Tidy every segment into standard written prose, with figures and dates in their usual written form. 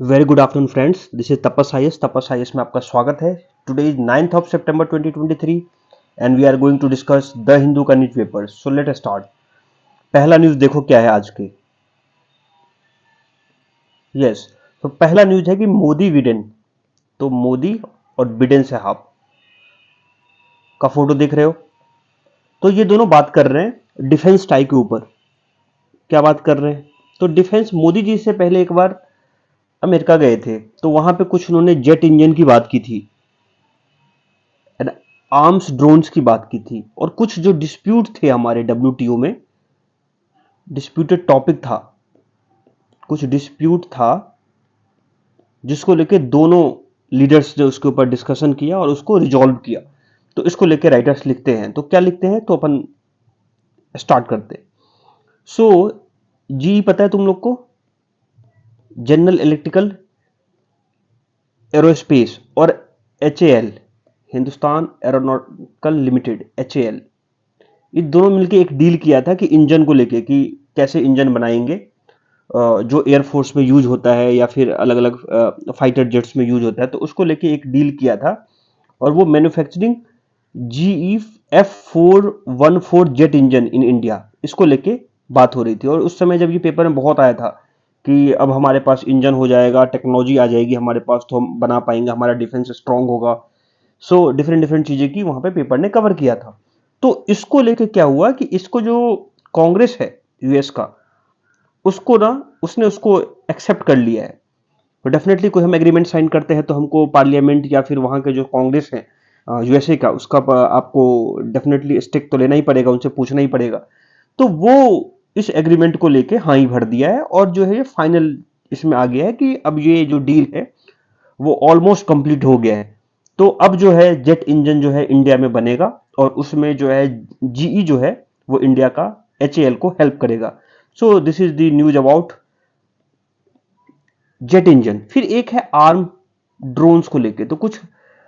Very good afternoon friends, this is Tapas IAS में आपका स्वागत है। Today is 9th of September 2023 and we are going to discuss the Hindu का news paper. So let us start. पहला news देखो क्या है आज के। यस, तो पहला न्यूज है कि मोदी बिडेन। तो मोदी और बिडेन साहब का फोटो देख रहे हो। तो ये दोनों बात कर रहे हैं डिफेंस टाई के ऊपर। क्या बात कर रहे हैं? तो डिफेंस, मोदी जी से पहले एक बार अमेरिका गए थे, तो वहां पे कुछ उन्होंने जेट इंजन की बात की थी, आर्म्स ड्रोन्स की बात की थी, और कुछ जो डिस्प्यूट थे हमारे डब्ल्यूटीओ में, डिस्प्यूटेड टॉपिक था, कुछ डिस्प्यूट था जिसको लेके दोनों लीडर्स ने उसके ऊपर डिस्कशन किया और उसको रिजॉल्व किया। तो इसको लेके राइटर्स लिखते हैं। तो क्या लिखते हैं, तो अपन स्टार्ट करते हैं। सो जी पता है तुम लोग को, जनरल इलेक्ट्रिकल एरोस्पेस और HAL, Hindustan aeronautical limited, HAL, ये दोनों मिलके एक डील किया था कि इंजन को लेके, कि कैसे इंजन बनाएंगे जो एयरफोर्स में यूज होता है या फिर अलग अलग फाइटर जेट्स में यूज होता है। तो उसको लेके एक डील किया था, और वो manufacturing GE F414 jet engine in India, इसको लेके बात हो रही थी। और उस समय जब ये पेपर में बहुत आया था कि अब हमारे पास इंजन हो जाएगा, टेक्नोलॉजी आ जाएगी हमारे पास, तो हम बना पाएंगे, हमारा डिफेंस स्ट्रांग होगा। सो डिफरेंट डिफरेंट चीजें की वहां पे पेपर ने कवर किया था। तो इसको लेके क्या हुआ कि इसको जो कांग्रेस है यूएस का, उसको ना, उसने उसको एक्सेप्ट कर लिया है। तो डेफिनेटली कोई हम एग्रीमेंट साइन करते हैं तो हमको पार्लियामेंट या फिर वहां के जो कांग्रेस है यूएसए का, उसका आपको डेफिनेटली स्टिक तो लेना ही पड़ेगा, उनसे पूछना ही पड़ेगा। तो वो इस एग्रीमेंट को लेके हाँ ही भर दिया है, और जो है ये फाइनल इसमें आ गया है कि अब ये जो डील है वो ऑलमोस्ट कंप्लीट हो गया है। तो अब जो है जेट इंजन जो है इंडिया में बनेगा, और उसमें जो है जीई जो है वो इंडिया का एचएएल को हेल्प करेगा। सो this is the news about jet engine. फिर एक है आर्म ड्रोन्स को लेके। तो कुछ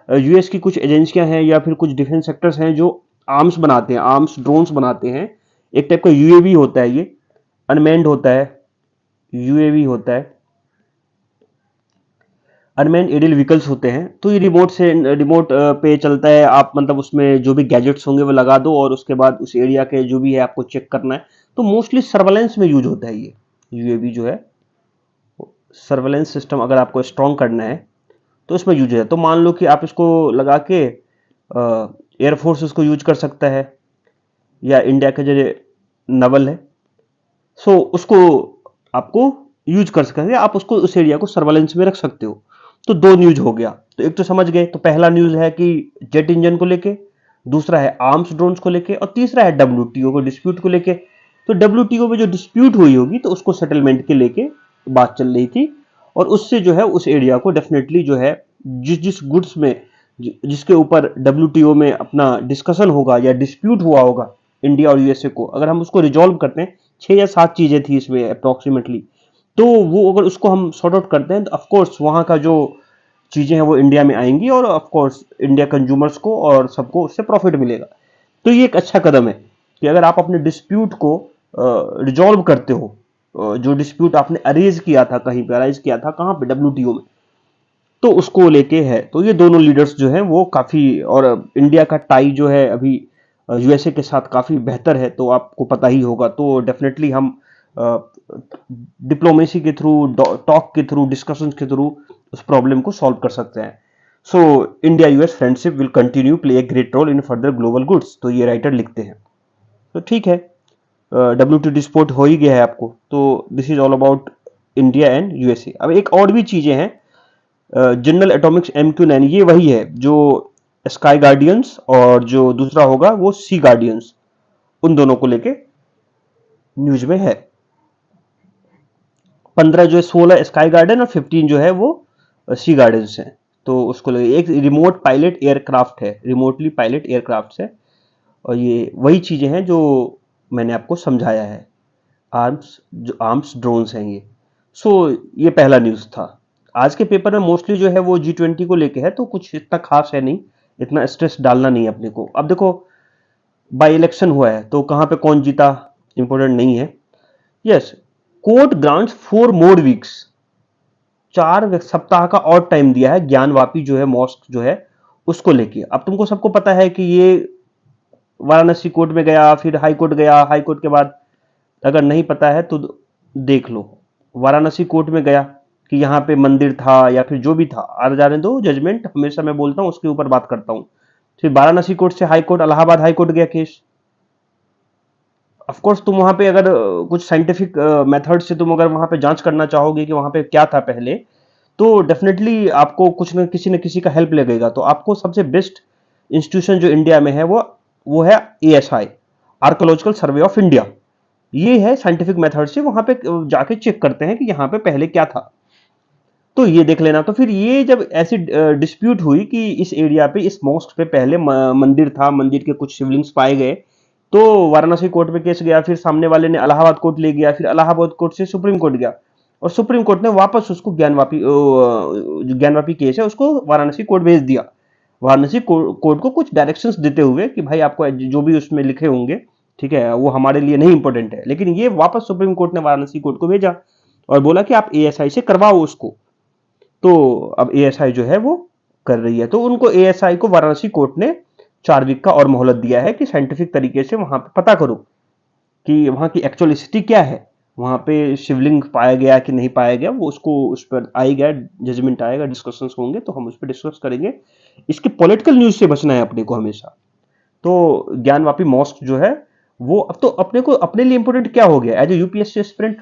यूएस की कुछ एजेंसियां हैं या फिर कुछ डिफेंस सेक्टर्स हैं जो आर्म्स बनाते हैं, आर्म्स ड्रोन्स बनाते हैं। एक टाइप का यूएवी होता है, ये अनमैन्ड होता है, यूएवी होता है, अनमैन एरियल व्हीकल्स होते हैं। तो ये रिमोट से, रिमोट पे चलता है। आप मतलब उसमें जो भी गैजेट्स होंगे वो लगा दो, और उसके बाद उस एरिया के जो भी है आपको चेक करना है। तो मोस्टली सर्वेलेंस में यूज होता है ये यूएवी जो है। सर्वेलेंस सिस्टम अगर आपको स्ट्रॉन्ग करना है तो इसमें यूज है। तो मान लो कि आप इसको लगा के एयरफोर्स इसको यूज कर सकता है, या इंडिया के जो नवल है, सो उसको आपको यूज कर सकते हैं, आप उसको उस एरिया को सर्वेलेंस में रख सकते हो। तो दो न्यूज हो गया। तो एक तो समझ गए, तो पहला न्यूज है कि जेट इंजन को लेके, दूसरा है आर्म्स ड्रोन्स को लेके, और तीसरा है डब्ल्यूटीओ को डिस्प्यूट को लेके। तो डब्ल्यूटीओ में जो डिस्प्यूट हुई होगी तो उसको सेटलमेंट के लेके बात चल रही थी, और उससे जो है उस एरिया को डेफिनेटली जो है, जिस जिस गुड्स में जिसके ऊपर डब्ल्यूटीओ में अपना डिस्कशन होगा या डिस्प्यूट हुआ होगा इंडिया और यूएसए को, अगर हम उसको रिजॉल्व करते हैं, 6 या 7 चीजें थी इसमें अप्रोक्सीमेटली, तो वो अगर उसको हम सॉर्ट आउट करते हैं तो ऑफकोर्स वहां का जो चीजें हैं वो इंडिया में आएंगी, और ऑफकोर्स इंडिया कंज्यूमर्स को और सबको उससे प्रॉफिट मिलेगा। तो ये एक अच्छा कदम है कि अगर आप अपने डिस्प्यूट को रिजॉल्व करते हो, जो डिस्प्यूट आपने अरेज किया था, कहीं पे अराइज किया था, कहाँ पे, डब्ल्यूटीओ में, तो उसको लेके है। तो ये दोनों लीडर्स जो हैं वो काफी, और इंडिया का टाई जो है अभी यूएसए के साथ काफी बेहतर है, तो आपको पता ही होगा। तो डेफिनेटली हम डिप्लोमेसी के थ्रू, टॉक के थ्रू, डिस्कशन के थ्रू उस प्रॉब्लम को सॉल्व कर सकते हैं। So India US friendship will continue play a great role in further global goods, तो ये राइटर लिखते हैं। तो ठीक है, WTO स्पोर्ट हो ही गया है आपको। तो this is all about India and USA. अब एक और भी चीजें हैं। जनरल एटॉमिक्स MQ9, ये वही है जो स्काई गार्डियंस, और जो दूसरा होगा वो सी गार्डियंस, उन दोनों को लेके न्यूज में है। 15 जो है, 16 स्काई गार्डन और 15 जो है वो सी गार्डन्स हैं। तो उसको लगे एक रिमोट पायलट एयरक्राफ्ट है, रिमोटली पायलट एयरक्राफ्ट है। और ये वही चीजें हैं जो मैंने आपको समझाया है। आर्म्स, जो आर्म्स ड्रोन्स हैं ये। सो ये पहला न्यूज था। आज के पेपर में मोस्टली जो है वो G20 को लेके है, तो कुछ इतना खास है नहीं, इतना स्ट्रेस डालना नहीं है अपने को। अब देखो, बाई इलेक्शन हुआ है तो कहाँ पे कौन जीता इंपॉर्टेंट नहीं है। Yes, court grants 4 more weeks 4 सप्ताह का और टाइम दिया है ज्ञानवापी जो है मॉस्क जो है उसको लेके। अब तुमको सबको पता है कि ये वाराणसी कोर्ट में गया, फिर हाई कोर्ट गया, हाई कोर्ट के बाद अगर नहीं पता है तो देख लो। वाराणसी कोर्ट में गया कि यहाँ पे मंदिर था या फिर जो भी था, आ जाने दो, जजमेंट हमेशा मैं बोलता हूँ उसके ऊपर बात करता हूँ। फिर वाराणसी कोर्ट से high court, Allahabad high court गया केस। ऑफ कोर्स तुम वहां पे अगर कुछ साइंटिफिक मेथड से तुम अगर वहां पे जांच करना चाहोगे कि वहां पे क्या था पहले, तो डेफिनेटली आपको कुछ न किसी का हेल्प लगेगा। तो आपको सबसे बेस्ट इंस्टीट्यूशन जो इंडिया में है वो है ASI, archaeological survey of India. ये है साइंटिफिक मेथड से वहां पे जाके चेक करते हैं कि यहाँ पे पहले क्या था। तो ये देख लेना। तो फिर ये जब ऐसी डिस्प्यूट हुई कि इस एरिया पे, इस मॉस्क पे पहले मंदिर था, मंदिर के कुछ शिवलिंग्स पाए गए, तो वाराणसी कोर्ट में केस गया। फिर सामने वाले ने इलाहाबाद कोर्ट ले गया, फिर इलाहाबाद कोर्ट से सुप्रीम कोर्ट गया, और सुप्रीम कोर्ट ने वापस उसको ज्ञानवापी जो ज्ञानवापी केस है उसको वाराणसी कोर्ट भेज दिया। वाराणसी कोर्ट को कुछ डायरेक्शंस देते हुए कि भाई आपको जो भी उसमें लिखे होंगे, ठीक है, वो हमारे लिए नहीं इंपॉर्टेंट है। लेकिन ये वापस सुप्रीम कोर्ट ने वाराणसी कोर्ट को भेजा और बोला कि आप एएसआई से करवाओ उसको। तो अब एएसआई जो है वो कर रही है। तो उनको, एएसआई को वाराणसी कोर्ट ने 4 वीक का और मोहलत दिया है कि साइंटिफिक तरीके से वहां पे पता करो कि वहां की एक्चुअल स्थिति क्या है, वहां पे शिवलिंग पाया गया कि नहीं पाया गया। वो उसको, उस पर आएगा जजमेंट, आएगा, डिस्कशंस होंगे तो हम उस पर डिस्कस करेंगे। इसके पॉलिटिकल न्यूज से बचना है अपने को हमेशा। तो ज्ञानवापी मॉस्क जो है वो, अब तो अपने को, अपने लिए इंपोर्टेंट क्या हो गया एज ए यूपीएससी एस्पिरेंट,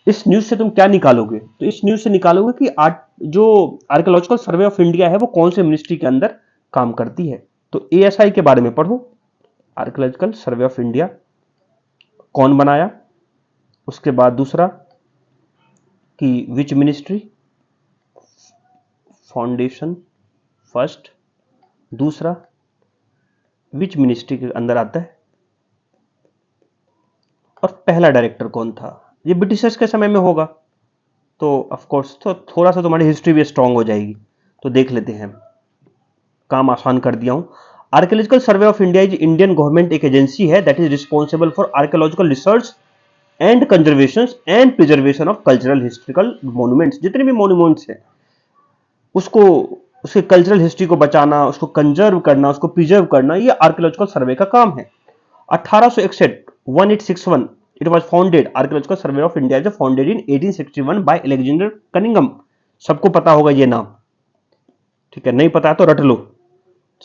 इस न्यूज से तुम क्या निकालोगे? तो इस न्यूज से निकालोगे कि जो आर्कियोलॉजिकल सर्वे ऑफ इंडिया है वो कौन से मिनिस्ट्री के अंदर काम करती है। तो एएसआई के बारे में पढ़ो, आर्कियोलॉजिकल सर्वे ऑफ इंडिया कौन बनाया। उसके बाद दूसरा कि विच मिनिस्ट्री, फाउंडेशन फर्स्ट। दूसरा, विच मिनिस्ट्री के अंदर आता है, और पहला डायरेक्टर कौन था। ये ब्रिटिशर्स के समय में होगा, तो ऑफ कोर्स तो थोड़ा सा तुम्हारी हिस्ट्री भी स्ट्रांग हो जाएगी। तो देख लेते हैं, काम आसान कर दिया हूं। Archaeological survey of India is Indian government एक एजेंसी है that is responsible for archaeological research and conservation and preservation of cultural historical monuments. जितने भी मोन्यूमेंट्स हैं उसको, उसके कल्चरल हिस्ट्री को बचाना, उसको कंजर्व करना, उसको प्रिजर्व करना, ये आर्कियोलॉजिकल सर्वे का काम है। 1861 1861 it was founded, archaeological survey of India is founded in 1861 by Alexander Cunningham. सबको पता होगा ये नाम, ठीक है, नहीं पता है तो रट लो।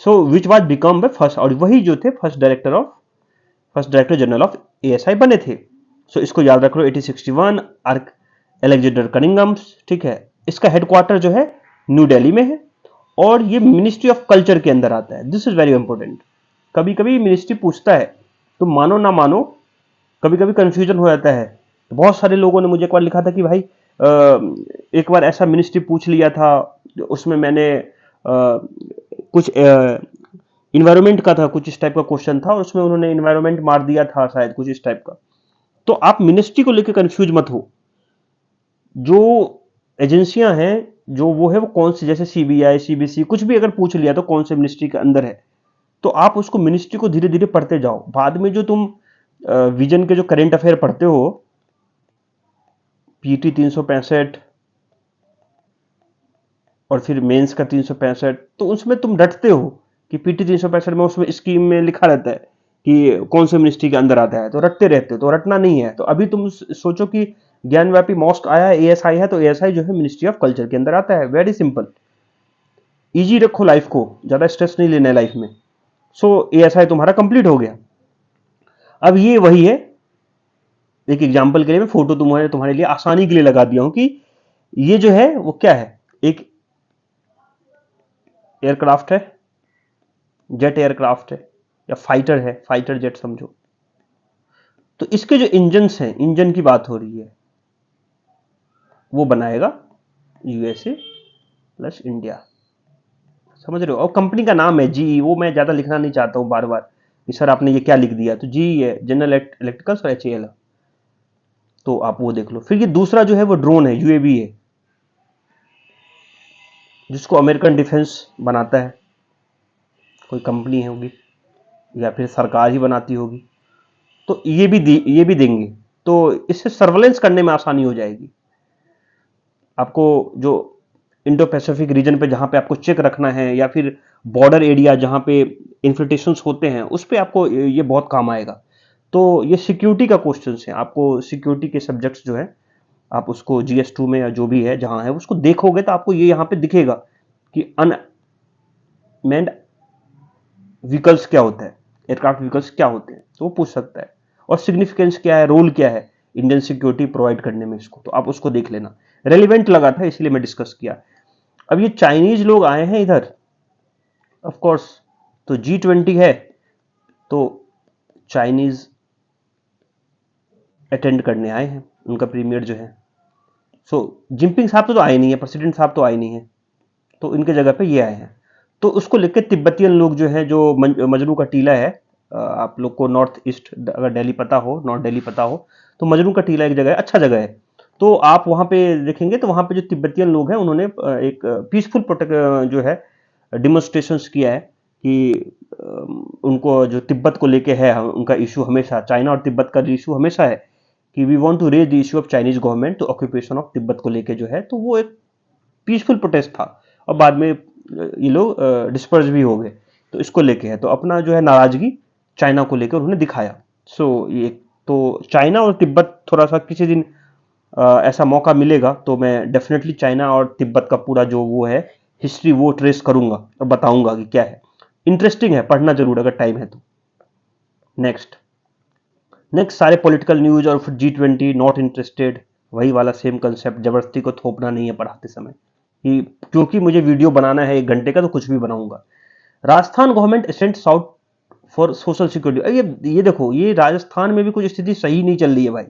So which was become by first, और वही जो थे first director general of ASI बने थे। सो इसको याद रख लो, 1861 आर्क अलेक्जेंडर कनिंघम, ठीक है। इसका हेडक्वार्टर जो है न्यू दिल्ली में है, और ये मिनिस्ट्री ऑफ कल्चर के अंदर आता है। This is very important. कभी कभी मिनिस्ट्री पूछता है, तुम मानो ना मानो, कभी कभी कंफ्यूजन हो जाता है। तो बहुत सारे लोगों ने मुझे एक बार लिखा था कि भाई एक बार ऐसा मिनिस्ट्री पूछ लिया था, उसमें मैंने कुछ इन्वायरमेंट का था, कुछ इस टाइप का क्वेश्चन था, और उसमें उन्होंने इन्वायरमेंट मार दिया था शायद, कुछ इस टाइप का। तो आप मिनिस्ट्री को लेकर कंफ्यूज मत हो। जो एजेंसियां हैं, जो वो है वो कौन सी, जैसे सीबीआई, सीबीसी, कुछ भी अगर पूछ लिया तो कौन से मिनिस्ट्री के अंदर है, तो आप उसको, मिनिस्ट्री को धीरे धीरे पढ़ते जाओ। बाद में जो तुम विजन के जो करेंट अफेयर पढ़ते हो, पीटी 365 और फिर मेंस का 365, तो उसमें तुम रटते हो कि पीटी 365 में, उसमें स्कीम में लिखा रहता है कि कौन से मिनिस्ट्री के अंदर आता है, तो रटते रहते हो। तो रटना नहीं है। तो अभी तुम सोचो कि ज्ञानव्यापी मॉस्क आया है, एएसआई है, तो एएसआई जो है मिनिस्ट्री ऑफ कल्चर के अंदर आता है। वेरी सिंपल, इजी रखो लाइफ को, ज्यादा स्ट्रेस नहीं लेना है लाइफ में। सो एएसआई तुम्हारा कंप्लीट हो गया। अब ये वही है, एक एग्जांपल के लिए मैं फोटो तुम्हारे लिए आसानी के लिए लगा दिया हूं कि ये जो है वो क्या है, एक एयरक्राफ्ट है, जेट एयरक्राफ्ट है, या फाइटर है, फाइटर जेट समझो। तो इसके जो इंजन्स हैं, इंजन की बात हो रही है, वो बनाएगा यूएसए प्लस इंडिया, समझ रहे हो। और कंपनी का नाम है जीई, वो मैं ज्यादा लिखना नहीं चाहता हूं बार बार कि सर आपने ये क्या लिख दिया। तो जीई है, जनरल इलेक्ट्रिकल्स, और एचएएल है, तो आप वो देख लो। फिर ये दूसरा जो है वो ड्रोन है, यूएवी है, जिसको अमेरिकन डिफेंस बनाता है, कोई कंपनी है होगी, या फिर सरकार ही बनाती होगी। तो ये भी देंगे, तो इससे सर्वेलेंस करने में आसानी हो जाएगी। आपको जो इंडो पैसिफिक रीजन पे जहां पे आपको चेक रखना है, या फिर बॉर्डर एरिया जहां पे इन्फिल्ट्रेशंस होते हैं, उस पे आपको ये बहुत काम आएगा। तो ये सिक्योरिटी का क्वेश्चन है, आपको सिक्योरिटी के सब्जेक्ट्स जो है आप उसको GS2 में या जो भी है जहां है उसको देखोगे तो आपको ये यहाँ पे दिखेगा कि अनमैन्ड व्हीकल्स क्या होता है, एयरक्राफ्ट व्हीकल्स क्या होते हैं, तो वो पूछ सकता है। और सिग्निफिकेंस क्या है, रोल क्या है इंडियन सिक्योरिटी प्रोवाइड करने में इसको, तो आप उसको देख लेना। रेलिवेंट लगा था इसलिए मैं डिस्कस किया। अब ये चाइनीज लोग आए हैं इधर, ऑफ कोर्स, तो G20 है तो चाइनीज अटेंड करने आए हैं, उनका प्रीमियर जो है। सो जिनपिंग साहब तो आए नहीं है, प्रेसिडेंट साहब तो आए नहीं है, तो इनके जगह पे ये आए हैं। तो उसको लेकर तिब्बतियन लोग जो है, जो मजनू का टीला है, आप लोग को नॉर्थ ईस्ट अगर दिल्ली पता हो, नॉर्थ दिल्ली पता हो, तो मजनू का टीला एक जगह है, अच्छा जगह है। तो आप वहां पे देखेंगे तो वहां पे जो तिब्बतियन लोग हैं उन्होंने एक पीसफुल प्रोटेक्ट जो है डिमोन्स्ट्रेशंस किया है कि उनको जो तिब्बत को लेके है, उनका इशू हमेशा, चाइना और तिब्बत का इशू हमेशा है कि we want to raise the issue of Chinese government to occupation of Tibet को लेके जो है। तो वो एक पीसफुल प्रोटेस्ट था और बाद में ये लोग डिस्पर्स भी हो गए। तो इसको लेके है, तो अपना जो है नाराजगी चाइना को लेकर उन्होंने दिखाया। सो ये तो चाइना और तिब्बत थोड़ा सा किसी दिन ऐसा मौका मिलेगा तो मैं डेफिनेटली चाइना और तिब्बत का पूरा जो वो है हिस्ट्री वो ट्रेस करूंगा और बताऊंगा कि क्या है। इंटरेस्टिंग है, पढ़ना जरूर अगर टाइम है तो। नेक्स्ट नेक्स्ट सारे पॉलिटिकल न्यूज और फिर G20 नॉट इंटरेस्टेड, वही वाला सेम कंसेप्ट, जबरदस्ती को थोपना नहीं है पढ़ाते समय कि क्योंकि मुझे वीडियो बनाना है 1 घंटे का तो कुछ भी बनाऊंगा। Rajasthan government assent south for social security. ये देखो, ये राजस्थान में भी कुछ स्थिति सही नहीं चल रही है भाई।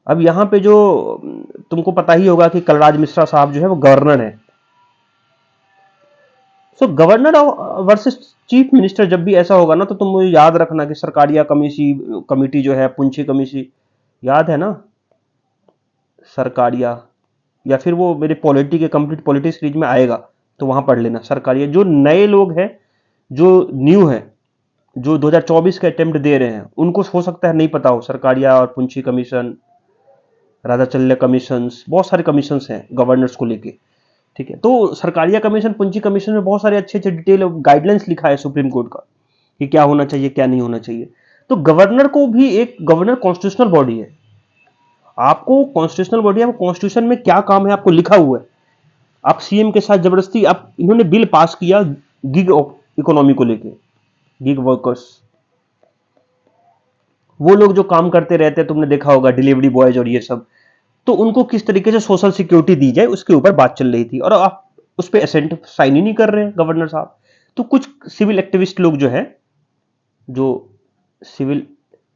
अब यहाँ पे जो तुमको पता ही होगा कि कलराज मिश्रा साहब जो है वो गवर्नर है। सो गवर्नर वर्सेस चीफ मिनिस्टर जब भी ऐसा होगा ना, तो तुम मुझे याद रखना कि सरकारिया कमेटी जो है, पुंछी कमेटी, याद है ना सरकारिया, या फिर वो मेरे पॉलिटी के कंप्लीट पॉलिटी सीरीज में आएगा तो वहां पढ़ लेना सरकारिया। जो नए लोग हैं, जो न्यू है, जो 2024 के अटेम्प्ट दे रहे हैं, उनको हो सकता है नहीं पता हो सरकारिया और पुंछी कमीशन, राधाचल्य कमीशन, बहुत सारे कमीशन हैं गवर्नर्स को लेके। ठीक है, तो सरकारिया कमीशन, पुंछी कमीशन में बहुत सारे अच्छे अच्छे डिटेल गाइडलाइंस लिखा है सुप्रीम कोर्ट का कि क्या होना चाहिए क्या नहीं होना चाहिए। तो गवर्नर को भी, एक गवर्नर कॉन्स्टिट्यूशनल बॉडी है, आपको कॉन्स्टिट्यूशनल बॉडी, आपको कॉन्स्टिट्यूशन में क्या काम है आपको लिखा हुआ है। आप सीएम के साथ जबरदस्ती, आप इन्होंने बिल पास किया गिग इकोनॉमी को लेके, गिग वर्कर्स, वो लोग जो काम करते रहते हैं, तुमने देखा होगा डिलीवरी बॉयज और ये सब, तो उनको किस तरीके से सोशल सिक्योरिटी दी जाए उसके ऊपर बात चल रही थी, और आप उस पर असेंट साइन ही नहीं कर रहे हैं गवर्नर साहब। तो कुछ सिविल एक्टिविस्ट लोग जो है, जो सिविल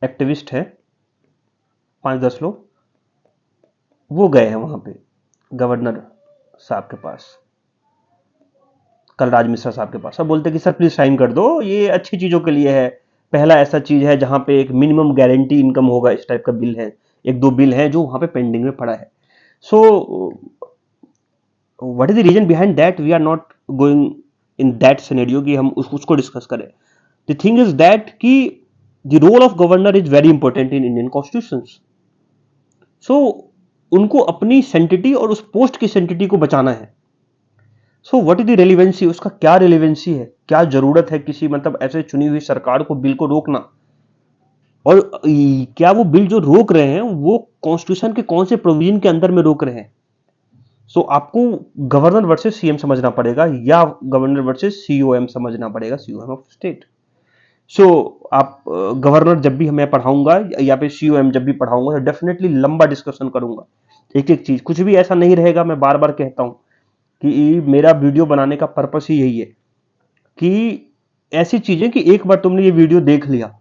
एक्टिविस्ट है 5-10 लोग, वो गए हैं वहां पे गवर्नर साहब के पास, कलराज मिश्रा साहब के पास। अब बोलते कि सर प्लीज साइन कर दो, ये अच्छी चीजों के लिए है, पहला ऐसा चीज है जहां पे एक मिनिमम गारंटी इनकम होगा, इस टाइप का बिल है। 1-2 बिल है जो वहां पे पेंडिंग में पड़ा है। So what is the reason behind that we are not going in that scenario कि हम उसको डिस्कस करें। द थिंग इज दैट कि the role of governor is very important in Indian constitution. So उनको अपनी सेंटिटी और उस पोस्ट की सेंटिटी को बचाना है। So what is the relevancy, उसका क्या रेलिवेंसी है, क्या जरूरत है किसी मतलब ऐसे चुनी हुई सरकार को बिल को रोकना, और क्या वो बिल जो रोक रहे हैं वो कॉन्स्टिट्यूशन के कौन से प्रोविजन के अंदर में रोक रहे हैं। सो आपको गवर्नर वर्सेस सीएम समझना पड़ेगा, या गवर्नर वर्सेस सीओएम समझना पड़ेगा, सीओएम ऑफ स्टेट। सो आप गवर्नर जब भी मैं पढ़ाऊंगा या फिर सीओएम जब भी पढ़ाऊंगा तो डेफिनेटली लंबा डिस्कशन करूंगा, एक एक चीज, कुछ भी ऐसा नहीं रहेगा। मैं बार बार कहता हूं कि मेरा वीडियो बनाने का पर्पस ही यही है कि ऐसी चीजें कि एक बार तुमने ये वीडियो देख लिया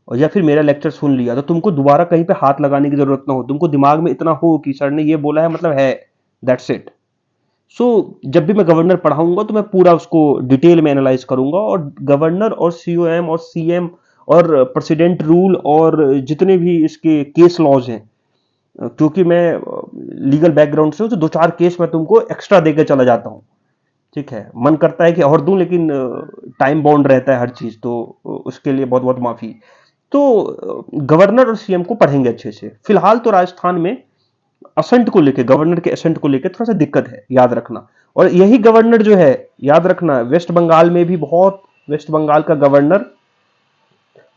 और या फिर मेरा लेक्चर सुन लिया तो तुमको दोबारा कहीं पे हाथ लगाने की जरूरत ना हो, तुमको दिमाग में इतना हो कि सर ने ये बोला है मतलब है, दैट्स इट। सो जब भी मैं गवर्नर पढ़ाऊंगा तो मैं पूरा उसको डिटेल में एनालाइज करूंगा, और गवर्नर और सीओएम और सीएम और प्रेसिडेंट रूल और जितने भी इसके केस लॉज हैं, क्योंकि मैं लीगल बैकग्राउंड से हूं तो 2-4 केस मैं तुमको एक्स्ट्रा देकर चला जाता हूं। ठीक है, मन करता है कि और दूं लेकिन टाइम बाउंड रहता है हर चीज, तो उसके लिए बहुत बहुत माफी। तो गवर्नर और सीएम को पढ़ेंगे अच्छे से। फिलहाल तो राजस्थान में असेंट को लेके, गवर्नर के असेंट को लेके थोड़ा सा दिक्कत है, याद रखना। और यही गवर्नर जो है, याद रखना, वेस्ट बंगाल में भी बहुत, वेस्ट बंगाल का गवर्नर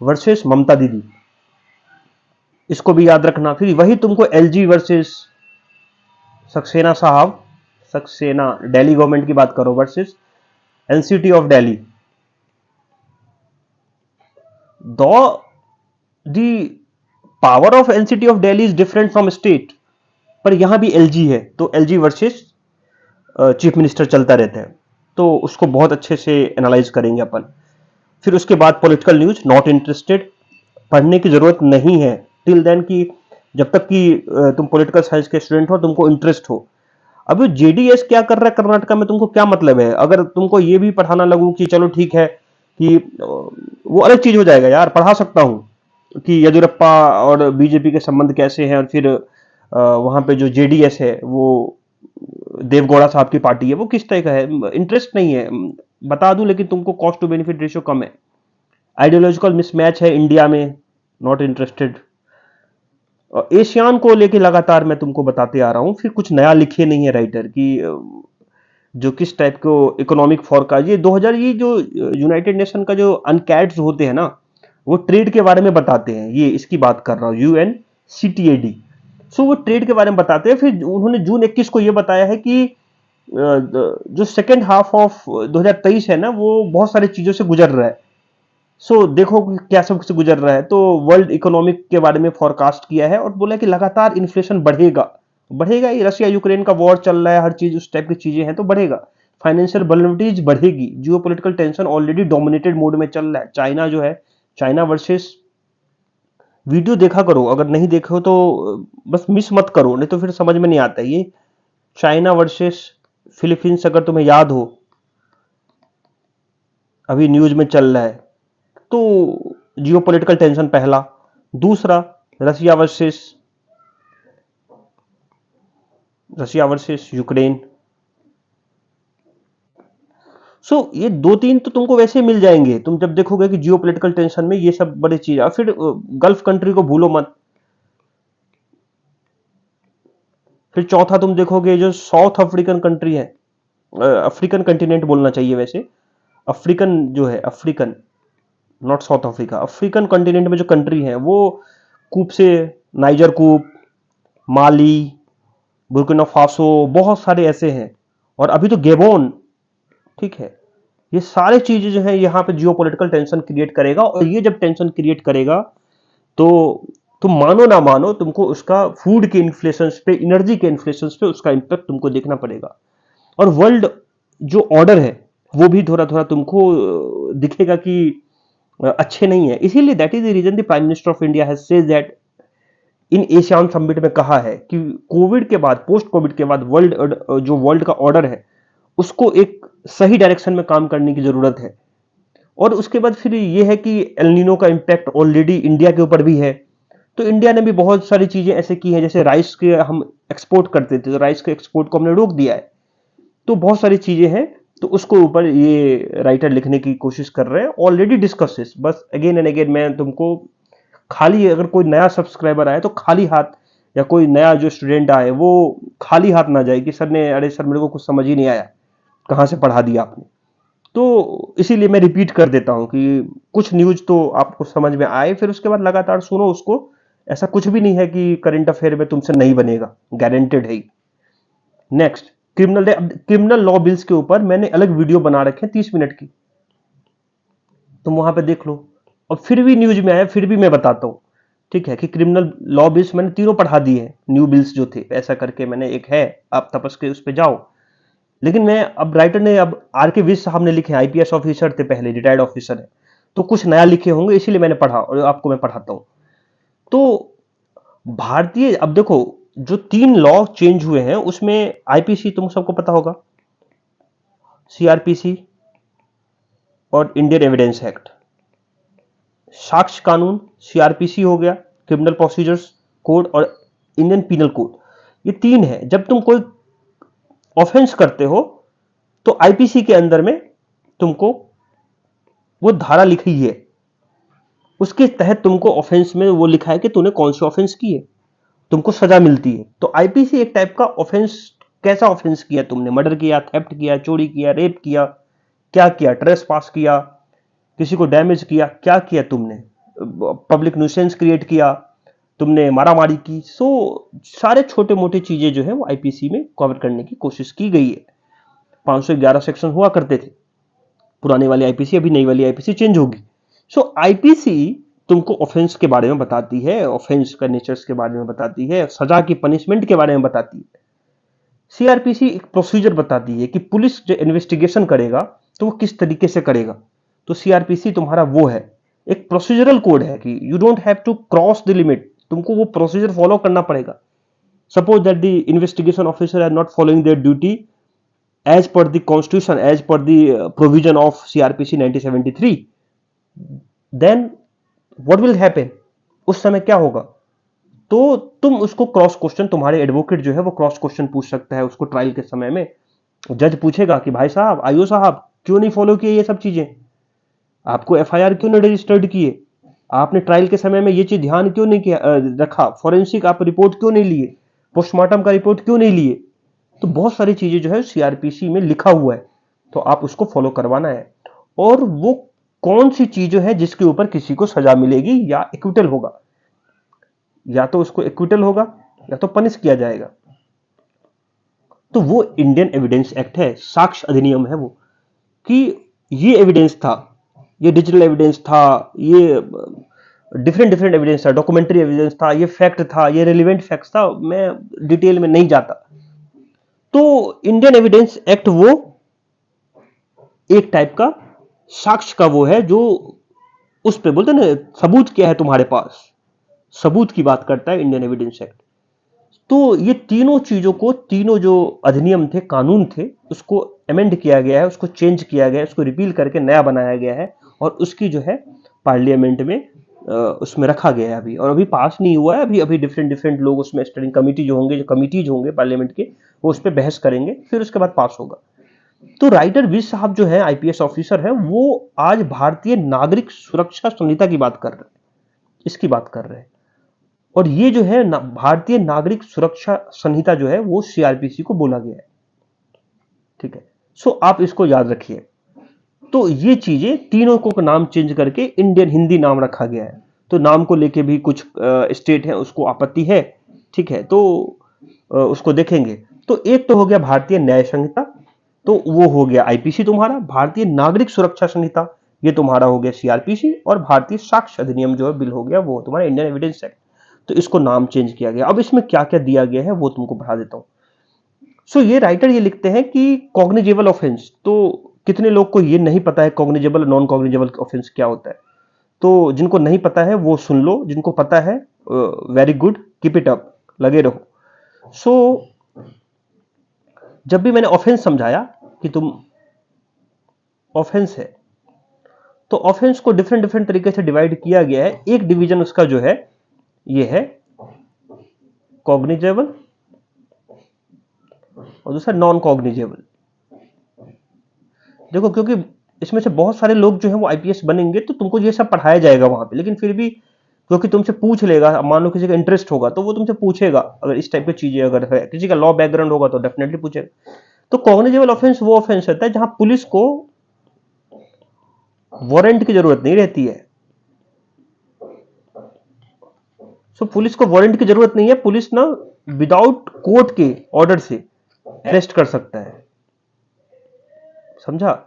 वर्सेस ममता दीदी, इसको भी याद रखना। फिर वही तुमको एलजी वर्सेस सक्सेना साहब, सक्सेना दिल्ली गवर्नमेंट की बात करो वर्सेस एनसीटी ऑफ दिल्ली, दो the power of NCT of Delhi is different from state, पर यहां भी एलजी है, तो एलजी वर्सेस चीफ मिनिस्टर चलता रहता है, तो उसको बहुत अच्छे से एनालाइज करेंगे अपन। फिर उसके बाद पॉलिटिकल न्यूज, नॉट इंटरेस्टेड, पढ़ने की जरूरत नहीं है टिल देन कि जब तक कि तुम पॉलिटिकल साइंस के स्टूडेंट हो, तुमको इंटरेस्ट हो। अब जेडीएस क्या कर रहा है कर्नाटका में, तुमको क्या मतलब है? अगर तुमको ये भी पढ़ाना लगू कि चलो ठीक है कि वो अलग चीज हो जाएगा यार, पढ़ा सकता हूं कि येदियुरप्पा और बीजेपी के संबंध कैसे हैं, और फिर वहां पे जो जेडीएस है वो देवगौड़ा साहब की पार्टी है, वो किस तरह का है, इंटरेस्ट नहीं है, बता दूं, लेकिन तुमको कॉस्ट टू बेनिफिट रेशियो कम है, आइडियोलॉजिकल मिसमैच है इंडिया में, नॉट इंटरेस्टेड। एशियान को लेके लगातार मैं तुमको बताते आ रहा हूं, फिर कुछ नया लिखे नहीं है राइटर कि जो किस टाइप को इकोनॉमिक फोरकास्ट, ये 2000, ये जो यूनाइटेड नेशन का जो अनकैड्स होते हैं ना, वो ट्रेड के बारे में बताते हैं, ये इसकी बात कर रहा हूं, यूएन सीटीएडी। सो वो ट्रेड के बारे में बताते हैं। फिर उन्होंने जून 21 को ये बताया है कि जो सेकेंड हाफ ऑफ 2023 है ना, वो बहुत सारी चीजों से गुजर रहा है। सो देखो कि क्या सब से गुजर रहा है। तो वर्ल्ड इकोनॉमिक के बारे में फोरकास्ट किया है और बोला कि लगातार इन्फ्लेशन बढ़ेगा, बढ़ेगा, ये रशिया यूक्रेन का वॉर चल रहा है, हर चीज उस टाइप की चीजें हैं तो बढ़ेगा, फाइनेंशियल वल्नरेबिलिटीज बढ़ेगी, geopolitical tension already dominated mode में चल रहा है, चाइना जो है, चाइना वर्सेस, वीडियो देखा करो, अगर नहीं देखो तो बस मिस मत करो, नहीं तो फिर समझ में नहीं आता ये। चाइना वर्सेस फिलीपींस, अगर तुम्हें याद हो, अभी न्यूज में चल रहा है, तो जियोपॉलिटिकल टेंशन पहला, दूसरा Russia versus, Russia versus Ukraine. So ये दो तीन तो तुमको वैसे मिल जाएंगे, तुम जब देखोगे कि जियोपॉलिटिकल टेंशन में ये सब बड़ी चीज है। फिर गल्फ कंट्री को भूलो मत। फिर चौथा तुम देखोगे जो साउथ अफ्रीकन कंट्री है, अफ्रीकन कंटिनेंट बोलना चाहिए वैसे, अफ्रीकन जो है, African, not south Africa, African continent में जो कंट्री है वो कूप से, नाइजर कूप, माली, बुर्किना फासो, बहुत सारे ऐसे हैं, और अभी तो गेबोन, ठीक है। ये सारे चीजें जो है यहाँ पे जियोपॉलिटिकल टेंशन क्रिएट करेगा, और ये जब टेंशन क्रिएट करेगा तो तुम मानो ना मानो, तुमको उसका फूड के इन्फ्लेशन पे, एनर्जी के इन्फ्लेशन पे उसका इंपैक्ट तुमको देखना पड़ेगा। और वर्ल्ड जो ऑर्डर है वो भी थोड़ा थोड़ा तुमको दिखेगा कि अच्छे नहीं है। इसीलिए that is the reason the prime minister of India has said that in ASEAN summit में कहा है कि कोविड के बाद, पोस्ट कोविड के बाद वर्ल्ड, जो वर्ल्ड का ऑर्डर है उसको एक सही डायरेक्शन में काम करने की जरूरत है। और उसके बाद फिर ये है कि एलनिनो का इंपैक्ट ऑलरेडी इंडिया के ऊपर भी है, तो इंडिया ने भी बहुत सारी चीजें ऐसे की हैं, जैसे राइस के हम एक्सपोर्ट करते थे, तो राइस के एक्सपोर्ट को हमने रोक दिया है। तो बहुत सारी चीजें हैं, तो उसको ऊपर ये राइटर लिखने की कोशिश कर रहे हैं, ऑलरेडी डिस्कसेस। बस अगेन एंड अगेन मैं तुमको, खाली अगर कोई नया सब्सक्राइबर आए तो खाली हाथ, या कोई नया जो स्टूडेंट आए वो खाली हाथ ना जाए कि सर ने, अरे सर मेरे को कुछ समझ ही नहीं आया, कहाँ से पढ़ा दिया आपने। तो इसीलिए मैं रिपीट कर देता हूं कि कुछ न्यूज तो आपको समझ में आए, फिर उसके बाद लगातार सुनो उसको। ऐसा कुछ भी नहीं है कि करंट अफेयर में तुमसे नहीं बनेगा, गारंटेड है। नेक्स्ट, क्रिमिनल लॉ बिल्स के ऊपर मैंने अलग वीडियो बना रखे हैं 30 मिनट की, तुम वहां पे देख लो। और फिर भी न्यूज में आया, फिर भी मैं बताता हूं, ठीक है, कि क्रिमिनल लॉ बिल्स मैंने तीनों पढ़ा दिए हैं, न्यू बिल्स जो थे, ऐसा करके मैंने, एक है, आप तपस के उस पे जाओ। लेकिन मैं, अब राइटर ने, अब आर के विज साहब ने लिखे, आईपीएस ऑफिसर थे पहले, रिटायर्ड ऑफिसर है, तो कुछ नया लिखे होंगे, इसीलिए मैंने पढ़ा और आपको मैं पढ़ाता हूं। तो भारतीय, अब देखो, जो 3 लॉ चेंज हुए हैं उसमें आईपीसी तुम सबको पता होगा, सीआरपीसी और इंडियन एविडेंस एक्ट, साक्ष्य कानून सीआरपीसी हो गया, क्रिमिनल प्रोसीजर्स कोड, और इंडियन पीनल कोड, ये 3 है। जब तुम कोई ऑफेंस करते हो तो आईपीसी के अंदर में तुमको वो धारा लिखी है, उसके तहत तुमको ऑफेंस में वो लिखा है कि तूने कौन सी ऑफेंस की है। तुमको सजा मिलती है। तो आईपीसी एक टाइप का ऑफेंस, कैसा ऑफेंस किया तुमने, मर्डर किया, थेफ्ट किया, चोरी किया, रेप किया, क्या किया, ट्रेस पास किया, किसी को डैमेज किया, क्या किया तुमने, पब्लिक न्यूसेंस क्रिएट किया, तुमने मारामारी की। सो सारे छोटे मोटे चीजें जो है वो आईपीसी में कवर करने की कोशिश की गई है। 511 सेक्शन हुआ करते थे पुराने वाली आईपीसी, अभी नई वाली आईपीसी चेंज होगी। सो आईपीसी तुमको ऑफेंस के बारे में बताती है, ऑफेंस का नेचर्स के बारे में बताती है, सजा की पनिशमेंट के बारे में बताती है। सीआरपीसी एक प्रोसीजर बताती है कि पुलिस जो इन्वेस्टिगेशन करेगा तो वो किस तरीके से करेगा। तो सीआरपीसी तुम्हारा वो है, एक प्रोसीजरल कोड है कि you don't have to cross the limit, तुमको वो प्रोसीजर फॉलो करना पड़ेगा। Suppose that the investigation officer are not following their duty as per the constitution, as per the provision of CRPC 1973, then what will happen, उस समय क्या होगा। तो तुम उसको क्रॉस क्वेश्चन, तुम्हारे एडवोकेट जो है वो क्रॉस क्वेश्चन पूछ सकता है उसको ट्रायल के समय में। जज पूछेगा कि भाई साहब, आईओ साहब, क्यों नहीं फॉलो किए ये सब चीजें, आपको एफआईआर क्यों नहीं रजिस्टर्ड किए, आपने ट्रायल के समय में ये चीज ध्यान क्यों नहीं किया, रखा, फॉरेंसिक आप रिपोर्ट क्यों नहीं लिए, पोस्टमार्टम का रिपोर्ट क्यों नहीं लिए। तो बहुत सारी चीजें जो है सीआरपीसी में लिखा हुआ है, तो आप उसको फॉलो करवाना है। और वो कौन सी चीजें हैं जिसके ऊपर किसी को सजा मिलेगी या एक्विटल होगा, या तो उसको एक्विटल होगा या तो पनिश किया जाएगा। तो वो इंडियन एविडेंस एक्ट है, साक्ष्य अधिनियम है वो, कि ये एविडेंस था, ये डिजिटल एविडेंस था, ये डिफरेंट डिफरेंट एविडेंस था, डॉक्यूमेंट्री एविडेंस था, ये फैक्ट था, ये रिलेवेंट फैक्ट्स था, मैं डिटेल में नहीं जाता। तो इंडियन एविडेंस एक्ट वो एक टाइप का साक्ष्य का वो है जो उस पे बोलते हैं ना, सबूत क्या है तुम्हारे पास, सबूत की बात करता है इंडियन एविडेंस एक्ट। तो ये तीनों चीजों को, तीनों जो अधिनियम थे, कानून थे, उसको अमेंड किया गया है, उसको चेंज किया गया है, उसको रिपील करके नया बनाया गया है और उसकी जो है पार्लियामेंट में उसमें रखा गया है अभी, और अभी पास नहीं हुआ है। अभी अभी डिफरेंट डिफरेंट लोग उसमें, स्टडिंग कमेटी जो होंगे, जो कमिटीज होंगे पार्लियामेंट के, वो उस पर बहस करेंगे, फिर उसके बाद पास होगा। तो राइटर विज साहब जो है, आईपीएस ऑफिसर है, वो आज भारतीय नागरिक सुरक्षा संहिता की बात कर रहे हैं, इसकी बात कर रहे हैं। और ये जो है भारतीय नागरिक सुरक्षा संहिता जो है वो सीआरपीसी को बोला गया है, ठीक है। सो आप इसको याद रखिए। तो ये चीजें तीनों को नाम चेंज करके इंडियन हिंदी नाम रखा गया है। तो नाम को लेके भी कुछ स्टेट है उसको आपत्ति है, ठीक है, तो उसको देखेंगे। तो एक तो हो गया भारतीय न्याय संहिता, तो वो हो गया आईपीसी तुम्हारा। भारतीय नागरिक सुरक्षा संहिता ये तुम्हारा हो गया सीआरपीसी, और भारतीय साक्ष्य अधिनियम जो है बिल हो गया वो तुम्हारा इंडियन एविडेंस एक्ट। तो इसको नाम चेंज किया गया। अब इसमें क्या क्या दिया गया है वो तुमको पढ़ा देता हूं। सो ये राइटर ये लिखते हैं कि कॉग्निजेबल ऑफेंस, तो कितने लोग को ये नहीं पता है कॉग्निजेबल और नॉन कॉग्निजेबल ऑफेंस क्या होता है। तो जिनको नहीं पता है वो सुन लो, जिनको पता है very good, keep it up, लगे रहो। सो जब भी मैंने ऑफेंस समझाया कि तुम ऑफेंस है, तो ऑफेंस को डिफरेंट डिफरेंट तरीके से डिवाइड किया गया है। एक डिवीजन उसका जो है ये है कॉग्निजेबल और दूसरा नॉन कॉग्निजेबल। देखो, क्योंकि इसमें से बहुत सारे लोग जो है वो आईपीएस बनेंगे, तो तुमको ये सब पढ़ाया जाएगा वहां पे, लेकिन फिर भी क्योंकि तुमसे पूछ लेगा, मान लो किसी का इंटरेस्ट होगा तो वो तुमसे पूछेगा, अगर इस टाइप की चीजें अगर है, किसी का लॉ बैकग्राउंड होगा तो डेफिनेटली पूछेगा। तो कॉग्निजेबल ऑफेंस वो ऑफेंस होता है जहां पुलिस को वारंट की जरूरत नहीं रहती है। पुलिस को वारंट की जरूरत नहीं है, पुलिस ना विदाउट कोर्ट के ऑर्डर से अरेस्ट कर सकता है, समझा।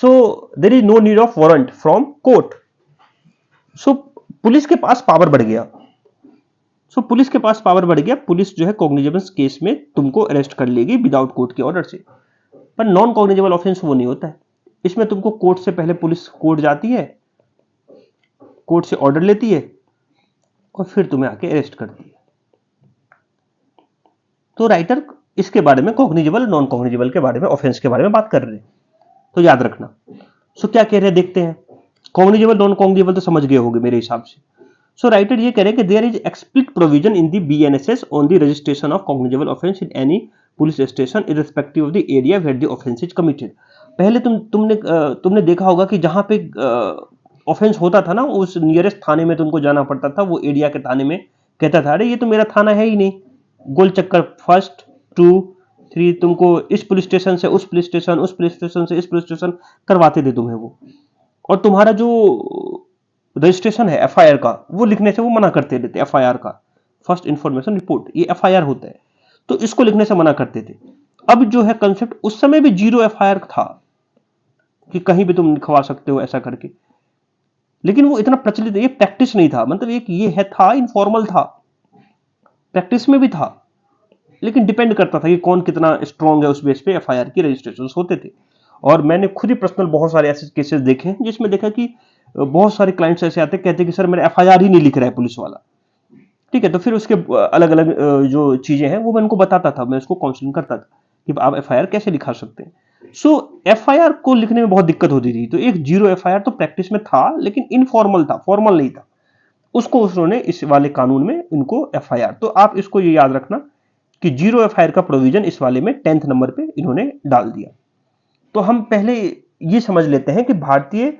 So there is no need of warrant from court. So police के पास पावर बढ़ गया। पुलिस के पास पावर बढ़ गया, पुलिस जो है कॉग्निजेबल केस में तुमको अरेस्ट कर लेगी विदाउट कोर्ट के ऑर्डर से। पर नॉन कॉग्निजेबल ऑफेंस वो नहीं होता है। इसमें तुमको कोर्ट से पहले पुलिस कोर्ट जाती है, कोर्ट से ऑर्डर लेती है और फिर तुम्हें आके अरेस्ट करती है। तो राइटर इसके बारे में कॉग्निजेबल नॉन कॉग्निजेबल के बारे में, ऑफेंस के बारे में बात कर रहे हैं, तो याद रखना। क्या कह रहे हैं देखते हैं। कॉग्निजेबल नॉन कॉग्निजेबल तो समझ गए होंगे मेरे हिसाब से। राइटर ये कह रहे हैं कि there is explicit provision in the BNSS on the registration of cognizable offence in any police station irrespective of the area where the offence is committed. पहले तुमने देखा होगा कि जहां पे ऑफेंस होता था ना, उस नियरेस्ट थाने में तुमको जाना पड़ता था, वो एरिया के थाने में कहता था अरे ये तो मेरा थाना है ही नहीं, गोल चक्कर, 1 2 3, तुमको इस पुलिस स्टेशन से उस पुलिस स्टेशन, उस पुलिस स्टेशन से इस पुलिस स्टेशन करवाते थे तुम्हें वो। और तुम्हारा जो रजिस्ट्रेशन है एफआईआर का, वो लिखने से वो मना करते थे। एफआईआर का फर्स्ट इंफॉर्मेशन रिपोर्ट, ये एफआईआर होता है, तो इसको लिखने से मना करते थे। अब जो है कंसेप्ट, उस समय भी 0 एफआईआर था कि कहीं भी तुम लिखवा सकते हो ऐसा करके, लेकिन वो इतना प्रचलित, ये प्रैक्टिस नहीं था, मतलब एक ये है था, इनफॉर्मल था, प्रैक्टिस में भी था, लेकिन डिपेंड करता था कि कौन कितना स्ट्रांग है, उस बेस पे एफआईआर की रजिस्ट्रेशन होते थे। और मैंने खुद ही पर्सनल बहुत सारे ऐसे केसेस देखे हैं जिसमें देखा कि बहुत सारे क्लाइंट्स ऐसे आते कहते हैं कि सर मेरा एफआईआर ही नहीं लिख रहा है पुलिस वाला। ठीक है, तो फिर उसके अलग अलग जो चीजें हैं वो मैं उनको बताता था, मैं उसको काउंसलिंग करता था कि आप एफआईआर कैसे लिखा सकते हैं। सो एफआईआर को लिखने में बहुत दिक्कत होती थी, तो एक 0 एफआईआर तो प्रैक्टिस में था, लेकिन इनफॉर्मल था, फॉर्मल नहीं था। उसको उन्होंने इस वाले कानून में इनको एफआईआर, तो आप इसको ये याद रखना कि 0 एफआईआर का प्रोविजन इस वाले में 10th नंबर पे इन्होंने डाल दिया। तो हम पहले ये समझ लेते हैं कि भारतीय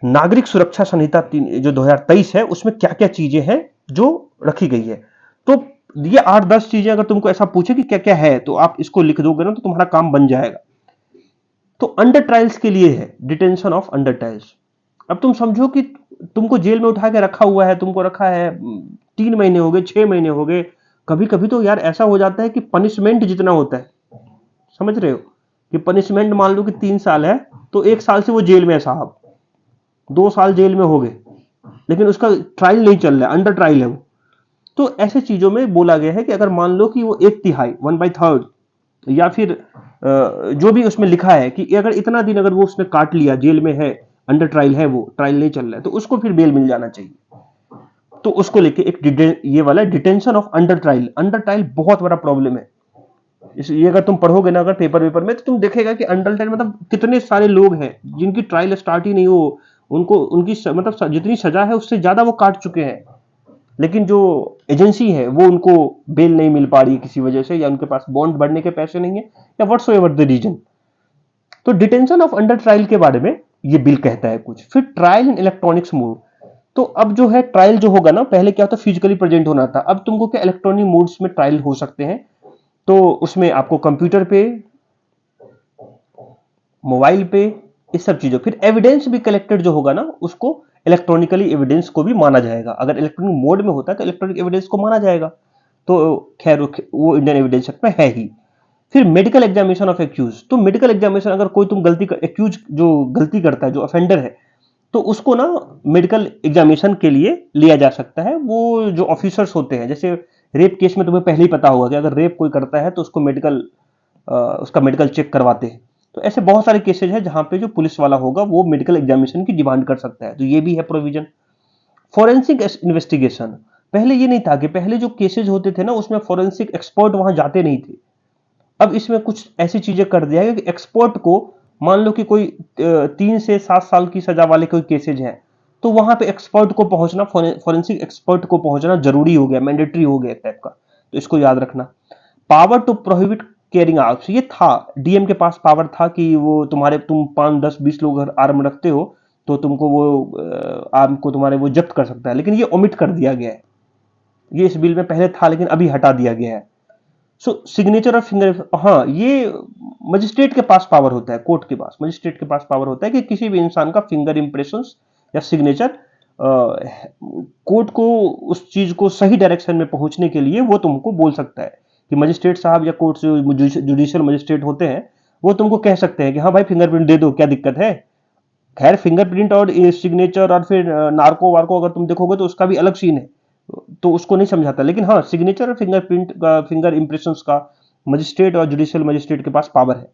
नागरिक सुरक्षा संहिता जो 2023 है, उसमें क्या क्या चीजें हैं जो रखी गई है। तो ये 8-10 चीजें अगर तुमको ऐसा पूछे कि क्या क्या है, तो आप इसको लिख दोगे ना, तो तुम्हारा काम बन जाएगा। तो अंडर ट्रायल्स के लिए है डिटेंशन ऑफ अंडर ट्रायल्स। अब तुम समझो कि तुमको जेल में उठा के रखा हुआ है, तुमको रखा है 3 महीने हो गए, 6 महीने हो गए, कभी कभी तो यार ऐसा हो जाता है कि पनिशमेंट जितना होता है, समझ रहे हो, कि पनिशमेंट मान लो कि 3 साल है, तो 1 साल से वो जेल में है साहब, 2 साल जेल में हो गए, लेकिन उसका ट्रायल नहीं चल रहा है, अंडर ट्रायल है वो। तो ऐसे चीजों में बोला गया है कि अगर मान लो कि वो 1/3, 1/3, या फिर जो भी उसमें लिखा है कि अगर इतना दिन अगर वो उसने काट लिया, जेल में है, अंडर ट्रायल है, वो ट्रायल नहीं चल रहा है, तो उसको फिर बेल मिल जाना चाहिए। तो उसको लेके एक ये वाला detention of under trial, under trial बहुत बड़ा प्रॉब्लम है। ये अगर तुम पढ़ोगे ना अगर पेपर में, तो तुम देखेगा कि अंडर ट्रायल मतलब कितने सारे लोग हैं जिनकी ट्रायल स्टार्ट ही नहीं हो, उनको उनकी मतलब जितनी सजा है उससे ज्यादा वो काट चुके हैं, लेकिन जो एजेंसी है वो उनको बेल नहीं मिल पा रही है किसी वजह से, या उनके पास बॉन्ड भरने के पैसे नहीं है, या व्हाट्सएवर द रीजन। तो डिटेंशन ऑफ अंडर ट्रायल के बारे में ये बिल कहता है कुछ। फिर ट्रायल इन इलेक्ट्रॉनिक्स मोड, तो अब जो है ट्रायल जो होगा ना, पहले क्या होता फिजिकली प्रेजेंट होना था, अब तुमको क्या इलेक्ट्रॉनिक मोड्स में ट्रायल हो सकते हैं। तो उसमें आपको कंप्यूटर पे, मोबाइल पे, इस सब चीजों, फिर एविडेंस भी कलेक्टेड जो होगा ना, उसको इलेक्ट्रॉनिकली एविडेंस को भी माना जाएगा। अगर इलेक्ट्रॉनिक मोड में होता है तो इलेक्ट्रॉनिक एविडेंस को माना जाएगा। तो खैर वो इंडियन एविडेंस एक्ट में है ही। फिर मेडिकल एग्जामिनेशन ऑफ एक्यूज, तो मेडिकल एग्जामिनेशन, अगर कोई तुम गलती एक्यूज जो गलती करता है, जो ऑफेंडर है, तो उसको ना मेडिकल एग्जामिनेशन के लिए लिया जा सकता है। वो जो ऑफिसर्स होते हैं, जैसे रेप केस में तुम्हें पहले ही पता होगा कि अगर रेप कोई करता है तो उसको उसका मेडिकल चेक करवाते हैं। तो ऐसे बहुत सारे केसेज हैं जहां पे जो पुलिस वाला होगा वो मेडिकल एग्जामिनेशन की डिमांड कर सकता है, तो ये भी है प्रोविजन। फॉरेंसिक इन्वेस्टिगेशन, पहले ये नहीं था, कि पहले जो केसेज होते थे ना उसमें फॉरेंसिक एक्सपर्ट वहां जाते नहीं थे। अब इसमें कुछ ऐसी चीजें कर दिया है कि एक्सपर्ट को, मान लो कि कोई 3 से 7 साल की सजा वाले कोई केसेज हैं, तो वहां पे एक्सपर्ट को पहुंचना, फॉरेंसिक एक्सपर्ट को पहुंचना जरूरी हो गया, मैंडेटरी हो गया टाइप का। तो इसको याद रखना। Power to prohibit carrying arms, ये था, डीएम के पास पावर था कि वो तुम 5 10 20 लोग अगर आर्म रखते हो तो तुमको वो आर्म को तुम्हारे वो जब्त कर सकता है, लेकिन ये ओमिट कर दिया गया है। ये इस बिल में पहले था लेकिन अभी हटा दिया गया है। सो सिग्नेचर और फिंगर, हाँ, ये मजिस्ट्रेट के पास पावर होता है, कोर्ट के पास, मजिस्ट्रेट के पास पावर होता है कि किसी भी इंसान का फिंगर इंप्रेशन या सिग्नेचर कोर्ट को उस चीज को सही डायरेक्शन में पहुंचने के लिए वो तुमको बोल सकता है कि मजिस्ट्रेट साहब या कोर्ट से जुडिशियल मजिस्ट्रेट होते हैं, वो तुमको कह सकते हैं कि हाँ भाई फिंगरप्रिंट दे दो, क्या दिक्कत है। खैर फिंगरप्रिंट और सिग्नेचर और फिर नार्को वार्को अगर तुम देखोगे तो उसका भी अलग सीन है, तो उसको नहीं समझाता, लेकिन हाँ सिग्नेचर और फिंगरप्रिंट का, फिंगर इंप्रेशंस का मजिस्ट्रेट और जुडिशियल मजिस्ट्रेट के पास पावर है।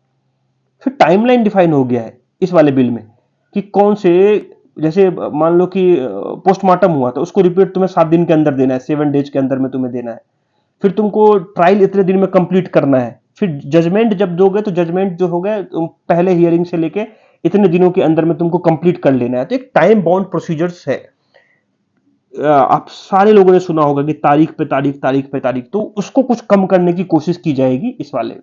फिर टाइमलाइन डिफाइन हो गया है इस वाले बिल में कि कौन से, जैसे मान लो कि पोस्टमार्टम हुआ तो उसको रिपोर्ट तुम्हें 7 दिन के अंदर देना है, 7 डेज के अंदर में तुम्हें देना है। फिर तुमको ट्रायल इतने दिन में कंप्लीट करना है। फिर जजमेंट जब दोगे तो जजमेंट जो हो गया पहले हियरिंग से लेके इतने दिनों के अंदर में तुमको कंप्लीट कर लेना है। तो एक टाइम बाउंड प्रोसीजर्स है। आप सारे लोगों ने सुना होगा कि तारीख पे तारीख, तारीख पे तारीख, तो उसको कुछ कम करने की कोशिश की जाएगी इस वाले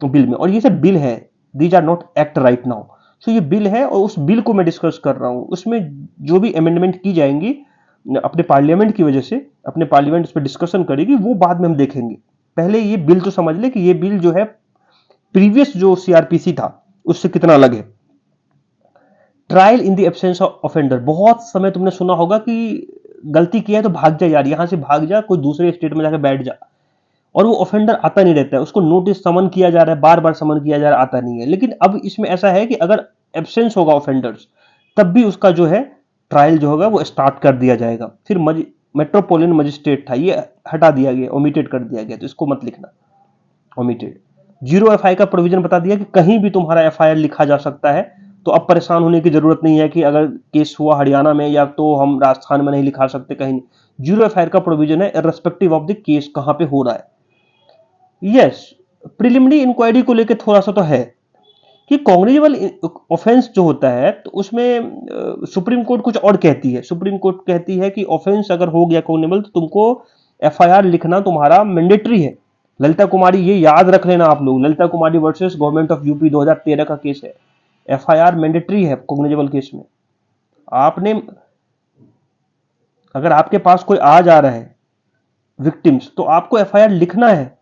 बिल में। और ये सब बिल है, these are not act right now. So ये बिल है और उस बिल को मैं डिस्कस कर रहा हूं, उसमें जो भी अमेंडमेंट की जाएंगी अपने पार्लियामेंट की वजह से, अपने पार्लियामेंट उस पर डिस्कशन करेगी, वो बाद में हम देखेंगे। पहले ये बिल तो समझ ले कि ये बिल जो है प्रीवियस जो सीआरपीसी था उससे कितना अलग है। Trial in the absence of offender, बहुत समय तुमने सुना होगा कि गलती किया है तो भाग जा यार, यहां से भाग जा, कोई दूसरे स्टेट में जाकर बैठ जा, और वो ऑफेंडर आता नहीं रहता है, उसको नोटिस समन किया जा रहा है, बार बार समन किया जा रहा है, आता नहीं है। लेकिन अब इसमें ऐसा है कि अगर एब्सेंस होगा ऑफेंडर्स, तब भी उसका जो है ट्रायल जो होगा वो स्टार्ट कर दिया जाएगा। फिर मेट्रोपोलिटन मजिस्ट्रेट था, ये हटा दिया गया, ओमिटेड कर दिया गया, तो इसको मत लिखना, ओमिटेड। जीरो एफआई का प्रोविजन बता दिया कि कहीं भी तुम्हारा एफआईआर लिखा जा सकता है, तो अब परेशान होने की जरूरत नहीं है कि अगर केस हुआ हरियाणा में या तो हम राजस्थान में नहीं लिखा सकते कहीं नहीं। जीरो एफआईआर का प्रोविजन है इर्रेस्पेक्टिव ऑफ द केस कहां पे हो रहा है। यस, प्रिलिमिनरी इंक्वायरी को लेकर थोड़ा सा तो है कि कॉग्निजेबल ऑफेंस जो होता है तो उसमें सुप्रीम कोर्ट कुछ और कहती है। सुप्रीम कोर्ट कहती है कि ऑफेंस अगर हो गया कॉग्निजेबल तो तुमको एफआईआर लिखना तुम्हारा मैंडेटरी है। ललिता कुमारी, ये याद रख लेना आप लोग, ललिता कुमारी वर्सेस गवर्नमेंट ऑफ यूपी 2013 का केस है। एफआईआर मैंडेटरी है कॉग्निजेबल केस में। आपने, अगर आपके पास कोई आ जा रहा है विक्टिम्स, तो आपको एफआईआर लिखना है।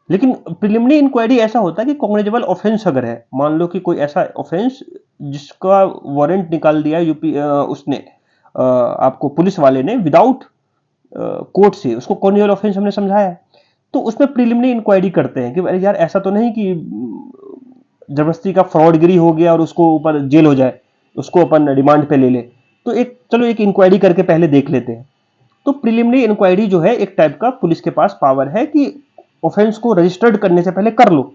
लेकिन प्रिलिमिनरी इंक्वायरी ऐसा होता है कि कॉग्निजेबल ऑफेंस अगर है, मान लो कि कोई ऐसा ऑफेंस जिसका वारंट निकाल दिया यूपी उसने आपको पुलिस वाले ने विदाउट कोर्ट से, उसको कॉग्निजेबल ऑफेंस हमने समझाया, तो उसमें प्रिलिमिनरी इंक्वायरी करते हैं कि अरे यार ऐसा तो नहीं कि जबरदस्ती का फ्रॉडगिरी हो गया और उसको ऊपर जेल हो जाए, उसको अपन रिमांड पे ले ले। तो एक, चलो एक इंक्वायरी करके पहले देख लेते हैं। तो प्रिलिमिनरी इंक्वायरी जो है एक टाइप का पुलिस के पास पावर है कि ऑफेंस को रजिस्टर्ड करने से पहले कर लो।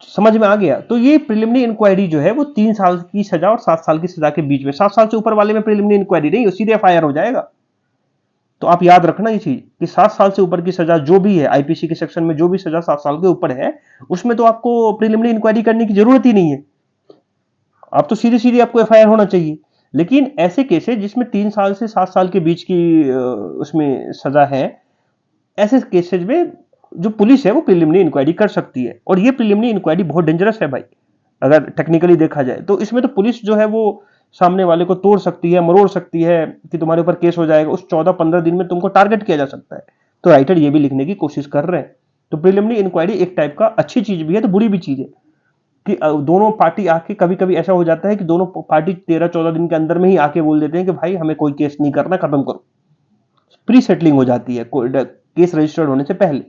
समझ में आ गया? तो ये प्रिलिमिनरी इंक्वायरी जो है वो 3 साल की सजा और 7 साल की सजा के बीच में, 7 साल से ऊपर वाले में प्रिलिमिनरी इंक्वायरी नहीं, सीधे एफआईआर हो जाएगा। तो आप याद रखना ये चीज कि 7 साल से ऊपर की सजा जो भी है, आईपीसी के सेक्शन में जो भी सजा 7 साल के ऊपर है, उसमें तो आपको प्रिलिमिनरी इंक्वायरी करने की जरूरत ही नहीं है। आप तो सीधे सीधे आपको एफआईआर होना चाहिए। लेकिन ऐसे केसेस जिसमें 3 साल से 7 साल के बीच की उसमें सजा है, ऐसे केसेस में जो पुलिस है वो प्रिलिमिनरी इंक्वायरी कर सकती है। और ये प्रिलिमिनरी इंक्वायरी बहुत डेंजरस है भाई, अगर टेक्निकली देखा जाए तो। इसमें तो पुलिस जो है वो सामने वाले को तोड़ सकती है, मरोड़ सकती है कि तुम्हारे ऊपर केस हो जाएगा, उस 14-15 दिन में तुमको टारगेट किया जा सकता है। तो राइटर ये भी लिखने की कोशिश कर रहे हैं। तो प्रिलिमिनरी इंक्वायरी एक टाइप का अच्छी चीज भी है तो बुरी भी चीज है कि दोनों पार्टी आके, कभी कभी ऐसा हो जाता है कि दोनों पार्टी 13-14 दिन के अंदर में ही आके बोल देते हैं कि भाई हमें कोई केस नहीं करना, खत्म करो। प्री सेटलिंग हो जाती है केस रजिस्टर्ड होने से पहले।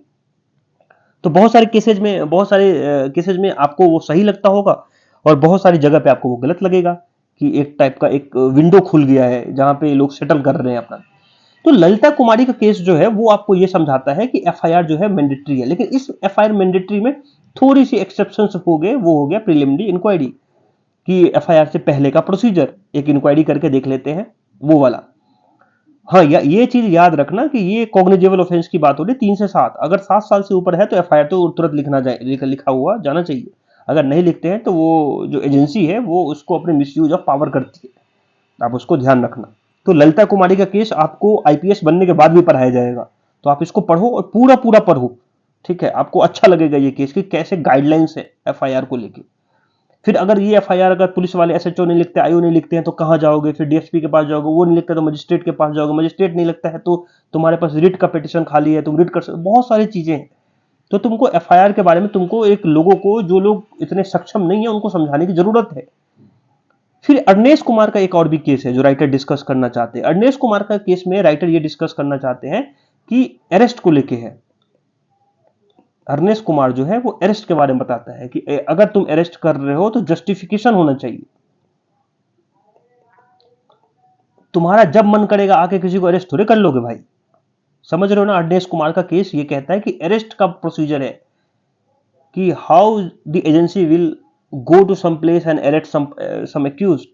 तो बहुत सारे केसेज में आपको वो सही लगता होगा और बहुत सारी जगह पे आपको वो गलत लगेगा कि एक टाइप का एक विंडो खुल गया है जहां पे लोग सेटल कर रहे हैं अपना। तो ललिता कुमारी का केस जो है वो आपको ये समझाता है कि एफआईआर जो है मैंडेटरी है, लेकिन इस एफआईआर मैंडेटरी में थोड़ी सी एक्सेप्शंस हो गए। वो हो गया प्रिलिमिनरी इंक्वायरी कि एफआईआर से पहले का प्रोसीजर एक इंक्वायरी करके देख लेते हैं, वो वाला। हाँ, ये चीज याद रखना कि ये कॉग्निजेबल ऑफेंस की बात हो रही 3 से 7, अगर 7 साल से ऊपर है तो एफआईआर तो तुरंत लिखा हुआ जाना चाहिए। अगर नहीं लिखते हैं तो वो जो एजेंसी है वो उसको अपने मिसयूज ऑफ पावर करती है, आप उसको ध्यान रखना। तो ललिता कुमारी का केस आपको आईपीएस बनने के बाद भी पढ़ाया जाएगा, तो आप इसको पढ़ो और पूरा पूरा पढ़ो, ठीक है? आपको अच्छा लगेगा ये केस कि कैसे गाइडलाइंस है एफआईआर को लेके। फिर अगर ये एफआईआर अगर पुलिस वाले एसएचओ नहीं लिखते, आईओ नहीं लिखते हैं, तो कहाँ जाओगे? फिर डीएसपी के पास जाओगे, वो नहीं लिखता तो मजिस्ट्रेट के पास जाओगे, मजिस्ट्रेट नहीं लगता है तो तुम्हारे पास रिट का पिटिशन खाली है, तुम रिट कर सकते, बहुत सारी चीजें हैं। तो तुमको एफआईआर के बारे में, तुमको एक लोगों को, जो लोग इतने सक्षम नहीं है उनको समझाने की जरूरत है। फिर अर्नेश कुमार का एक और भी केस है जो राइटर डिस्कस करना चाहते हैं। अर्नेश कुमार का केस में राइटर ये डिस्कस करना चाहते हैं कि अरेस्ट को लेके है। अर्नेश कुमार जो है वो अरेस्ट के बारे में बताता है कि अगर तुम अरेस्ट कर रहे हो तो जस्टिफिकेशन होना चाहिए। तुम्हारा जब मन करेगा आके किसी को अरेस्ट थोड़े कर लोगे भाई। समझ रहे हो ना? अर्नेश कुमार का केस ये कहता है कि अरेस्ट का प्रोसीजर है कि how the agency will go to some place and arrest some accused.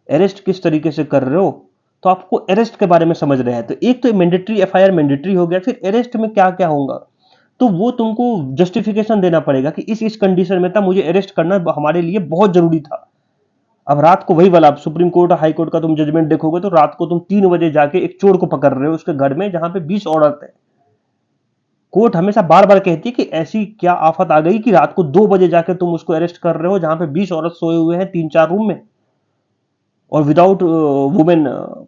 Arrest किस तरीके से कर रहे हो, तो आपको अरेस्ट के बारे में समझ रहे हैं। तो एक तो मैंडेटरी एफआईआर मैंडेटरी हो गया, फिर अरेस्ट में क्या क्या होगा तो वो तुमको जस्टिफिकेशन देना पड़ेगा कि इस कंडीशन में था, मुझे अरेस्ट करना हमारे लिए बहुत जरूरी था। अब रात को वही वाला, अब सुप्रीम कोर्ट हाई कोर्ट का तुम जजमेंट देखोगे तो रात को तुम 3 बजे जाके एक चोर को पकड़ रहे हो उसके घर में जहां पे 20 औरत है। कोर्ट हमेशा बार बार कहती है कि ऐसी क्या आफत आ गई कि रात को 2 बजे जाके तुम उसको अरेस्ट कर रहे हो जहां पे 20 औरत सोए हुए हैं 3-4 रूम में और विदाउट वुमेन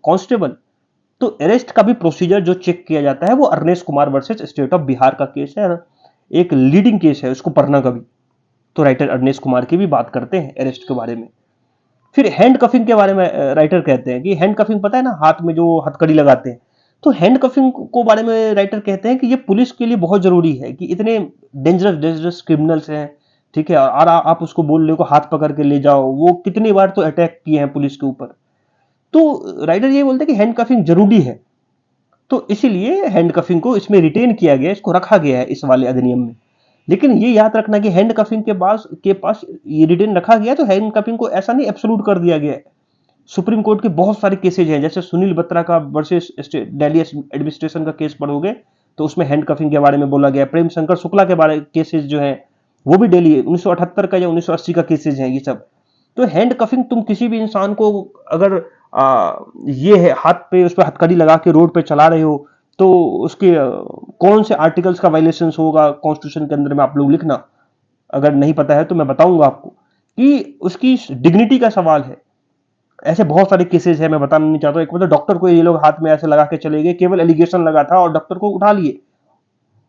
कांस्टेबल। तो अरेस्ट का भी प्रोसीजर जो चेक किया जाता है वो Arnesh Kumar versus state of Bihar का केस है, एक लीडिंग केस है, उसको पढ़ना कभी। तो राइटर अरनेश कुमार की भी बात करते हैं अरेस्ट के बारे में। फिर हैंड कफिंग के बारे में राइटर कहते हैं कि हैंड कफिंग पता है ना, हाथ में जो हथकड़ी लगाते हैं। तो हैंड कफिंग को बारे में राइटर कहते हैं कि ये पुलिस के लिए बहुत जरूरी है कि इतने डेंजरस डेंजरस क्रिमिनल्स हैं, ठीक है, और आप उसको बोल रहे हो हाथ पकड़ के ले जाओ, वो कितनी बार तो अटैक किए हैं पुलिस के ऊपर। तो राइटर ये बोलते हैं कि हैंड कफिंग जरूरी है, तो इसीलिए हैंड कफिंग को इसमें रिटेन किया गया, इसको रखा गया है इस वाले अधिनियम में। लेकिन ये याद रखना कि हैंड कफिंग के पास ये रिटेन रखा गया, तो हैंड कफिंग को ऐसा नहीं एब्सोल्यूट कर दिया गया है। सुप्रीम कोर्ट के बहुत सारे केसेज हैं, जैसे सुनील बत्रा का वर्सेस दिल्ली एडमिनिस्ट्रेशन का केस पढ़ोगे तो उसमें हैंड कफिंग के बारे में बोला गया। प्रेम शंकर शुक्ला के बारे केसेज जो है वो भी दिल्ली 1978 का या 1980 का केसेज है ये सब। तो हैंड कफिंग, तुम किसी भी इंसान को अगर ये है हाथ पे उस पर हथकड़ी लगा के रोड पे चला रहे हो, तो उसके कौन से आर्टिकल्स का वायलेशन होगा कॉन्स्टिट्यूशन के अंदर में आप लोग लिखना। अगर नहीं पता है तो मैं बताऊंगा आपको कि उसकी डिग्निटी का सवाल है। ऐसे बहुत सारे केसेस है, मैं बताना नहीं चाहता। एक मतलब डॉक्टर को ये लोग हाथ में ऐसे लगा के चले गए, केवल एलिगेशन लगा था और डॉक्टर को उठा लिए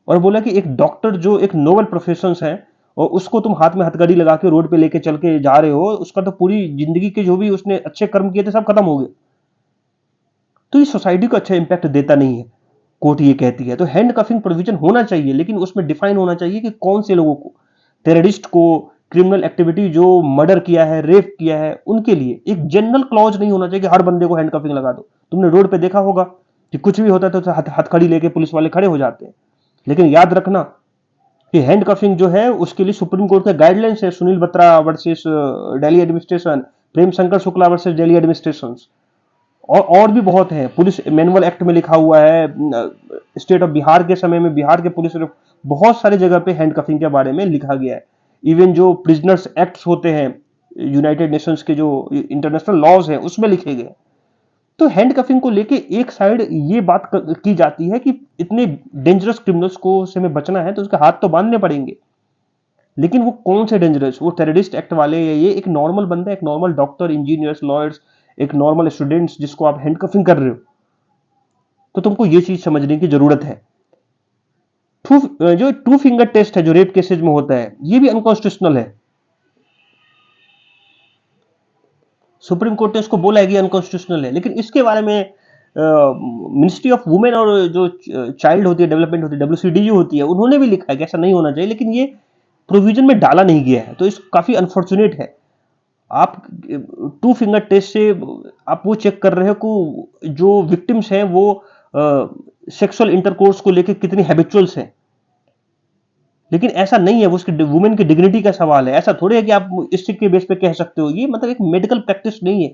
और बोला कि एक डॉक्टर जो एक नोबल प्रोफेशन है और उसको तुम हाथ में हथकड़ी लगा के रोड पे लेके चल के जा रहे हो, उसका तो पूरी जिंदगी के जो भी उसने अच्छे कर्म किए थे सब खत्म हो गए। तो ये सोसाइटी को अच्छा इंपैक्ट देता नहीं है, कोर्ट ये कहती है। तो हैंड कफिंग प्रोविजन होना चाहिए, लेकिन उसमें डिफाइन होना चाहिए कि कौन से लोगों को, टेररिस्ट को, क्रिमिनल एक्टिविटी जो मर्डर किया है, रेप किया है, उनके लिए। एक जनरल क्लॉज नहीं होना चाहिए कि हर बंदे को हैंड कफिंग लगा दो। तुमने रोड पे देखा होगा कि कुछ भी होता है तो हथकड़ी लेके पुलिस वाले खड़े हो जाते हैं। लेकिन याद रखना कि हैंड कफिंग जो है उसके लिए सुप्रीम कोर्ट के गाइडलाइंस है, Sunil Batra versus Delhi administration, Prem Shankar Shukla versus Delhi administration, और भी बहुत है। पुलिस मैनुअल एक्ट में लिखा हुआ है, स्टेट ऑफ बिहार के समय में बिहार के पुलिस बहुत सारी जगह पे हैंड कफिंग के बारे में लिखा गया है। इवन जो प्रिजनर्स एक्ट्स होते हैं यूनाइटेड नेशंस के, जो इंटरनेशनल लॉज हैं, उसमें लिखे गए। तो हैंड कफिंग को लेके एक साइड ये बात की जाती है कि इतने डेंजरस क्रिमिनल्स को से हमें बचना है तो उसके हाथ तो बांधने पड़ेंगे। लेकिन वो कौन से डेंजरस, वो टेररिस्ट एक्ट वाले या ये एक नॉर्मल बंदा, एक नॉर्मल डॉक्टर, इंजीनियर्स, लॉयर्स, एक नॉर्मल स्टूडेंट्स जिसको आप हैंड कफिंग कर रहे हो, तो तुमको ये चीज समझने की जरूरत है। जो टू फिंगर टेस्ट है जो रेप केसेज में होता है, ये भी अनकॉन्स्टिट्यूशनल है। सुप्रीम कोर्ट ने इसको बोला है कि अनकॉन्स्टिट्यूशनल है, लेकिन इसके बारे में मिनिस्ट्री ऑफ वुमेन और जो चाइल्ड होती है डेवलपमेंट होती है, WCD होती है, उन्होंने भी लिखा है कि ऐसा नहीं होना चाहिए, लेकिन ये प्रोविजन में डाला नहीं गया है। तो इस काफी अनफॉर्चुनेट है। आप टू फिंगर टेस्ट से आप वो चेक कर रहे हो कि जो विक्टिम्स हैं वो सेक्सुअल इंटरकोर्स को लेकर कितनी हैबिचुअल्स हैं, लेकिन ऐसा नहीं है। वो उसकी वुमेन की डिग्निटी का सवाल है। ऐसा थोड़ी है कि आप इस के बेस पे कह सकते हो। ये मतलब एक मेडिकल प्रैक्टिस नहीं है,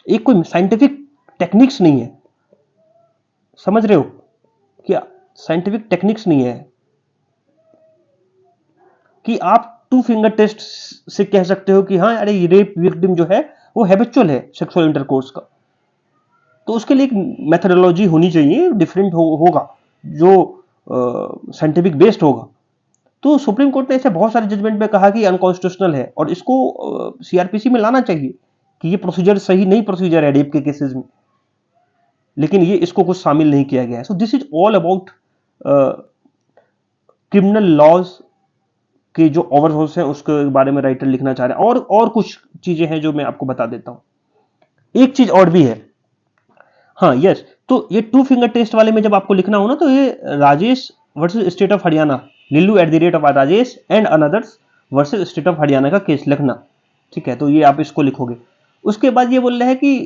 एक कोई साइंटिफिक टेक्निक्स नहीं है, समझ रहे हो क्या? साइंटिफिक टेक्निक्स नहीं है कि आप टू फिंगर टेस्ट से कह सकते हो कि हाँ अरे ये रेप विक्टिम जो है वो हैबिचुअल है सेक्सुअल इंटरकोर्स का। तो उसके लिए एक मेथोडोलॉजी होनी चाहिए, डिफरेंट होगा, जो साइंटिफिक बेस्ड होगा। तो सुप्रीम कोर्ट ने ऐसे बहुत सारे जजमेंट में कहा कि अनकॉन्स्टिट्यूशनल है और इसको CRPC में लाना चाहिए कि ये प्रोसीजर सही नहीं प्रोसीजर है रेप के केसेस में, लेकिन ये इसको कुछ शामिल नहीं किया गया है। So this is all about criminal laws के जो ओवरहॉल्स हैं उसके बारे में राइटर लिखना चाह रहे हैं। और कुछ चीजें हैं जो मैं आपको बता देता हूं। एक चीज और भी है, हाँ यस, तो ये टू फिंगर टेस्ट वाले में जब आपको लिखना हो ना, तो ये Rajesh versus state of Haryana, Neelu at the rate of Rajesh and another's versus state of Haryana का केस लिखना, ठीक है। तो ये आप इसको लिखोगे। उसके बाद ये बोल रहे हैं कि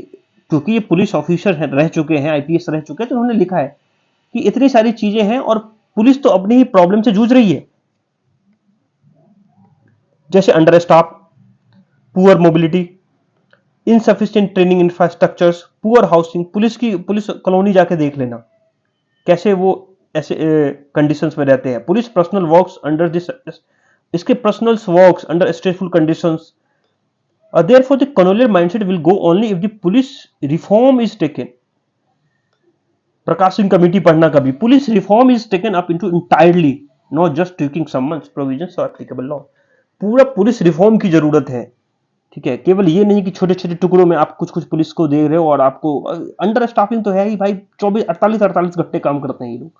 क्योंकि ये पुलिस ऑफिसर रह चुके हैं, IPS रह चुके हैं, तो उन्होंने लिखा है कि इतनी सारी चीजें हैं और पुलिस तो अपनी ही प्रॉब्लम से जूझ रही है, जैसे under staff, poor mobility, insufficient training infrastructures, poor housing. Police colony जाके देख लेना कैसे वो ऐसे कंडीशंस में रहते हैं। Police personnel works under this, इसके personnel works under stressful conditions. Therefore, the colonial mindset will go only if the police reform is taken. Prakash Singh committee पढ़ना कभी। Police reform is taken up into entirely, not just tweaking someone's provisions or applicable law। पूरा police reform की जरूरत है ठीक है, केवल ये नहीं कि छोटे-छोटे टुकड़ों में आप कुछ-कुछ पुलिस को दे रहे हो और आपको अंडर स्टाफिंग तो है ही भाई, 24 48-48 घंटे काम करते हैं ये लोग।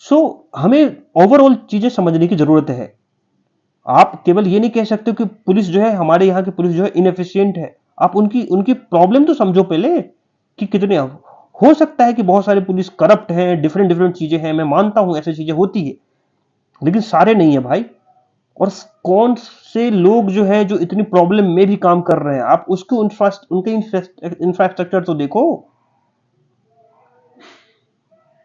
सो हमें ओवरऑल चीजें समझने की जरूरत है। आप केवल ये नहीं कह सकते कि पुलिस जो है, हमारे यहाँ की पुलिस जो है इनएफिशिएंट है। आप उनकी उनकी प्रॉब्लम तो समझो पहले कि कितने, हो सकता है कि बहुत सारे पुलिस करप्ट हैं, डिफरेंट डिफरेंट चीजें हैं, मैं मानता हूं ऐसी चीजें होती है, लेकिन सारे नहीं है भाई। और कौन से लोग जो है जो इतनी प्रॉब्लम में भी काम कर रहे हैं, आप उसको उनके इंफ्रास्ट्रक्चर तो देखो।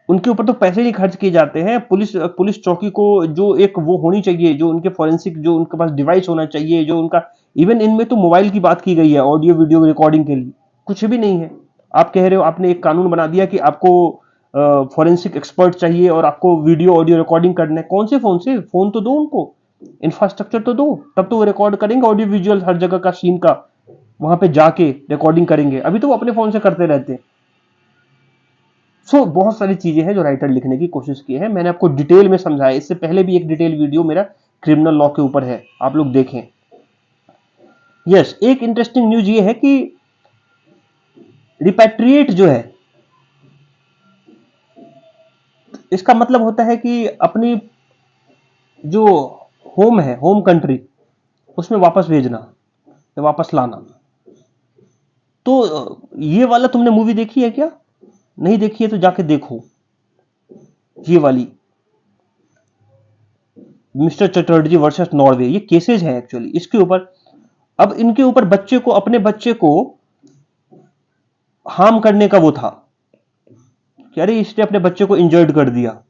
उनके ऊपर तो पैसे नहीं खर्च किए जाते हैं। पुलिस पुलिस चौकी को जो एक वो होनी चाहिए, जो उनके फॉरेंसिक, जो उनके पास डिवाइस होना चाहिए, जो उनका, इवन इनमें तो मोबाइल की बात की गई है ऑडियो वीडियो रिकॉर्डिंग के लिए, कुछ भी नहीं है। आप कह रहे हो, आपने एक कानून बना दिया कि आपको फॉरेंसिक एक्सपर्ट चाहिए और आपको वीडियो ऑडियो रिकॉर्डिंग करना है। कौन से फोन से? फोन तो दो उनको, इंफ्रास्ट्रक्चर तो दो, तब तो वो रिकॉर्ड करेंगे ऑडियो विजुअल हर जगह का सीन का, वहां पे जाके रिकॉर्डिंग करेंगे। अभी तो वो अपने फोन से करते रहते हैं। बहुत सारी चीजें हैं जो राइटर लिखने की कोशिश की है। मैंने आपको डिटेल में समझाया, इससे पहले भी एक डिटेल वीडियो मेरा क्रिमिनल लॉ के ऊपर है, आप लोग देखें। यस, एक इंटरेस्टिंग न्यूज ये है कि रिपैट्रिएट जो है, इसका मतलब होता है कि अपनी जो होम है, होम कंट्री, उसमें वापस भेजना या वापस लाना। तो ये वाला तुमने मूवी देखी है क्या? नहीं देखी है तो जाके देखो, ये वाली मिस्टर चटर्जी वर्सेस नॉर्वे, ये केसेस हैं एक्चुअली इसके ऊपर। अब इनके ऊपर बच्चे को, अपने बच्चे को हार्म करने का वो था कि अरे इसने अपने बच्चे को इंजर्ड कर दिया,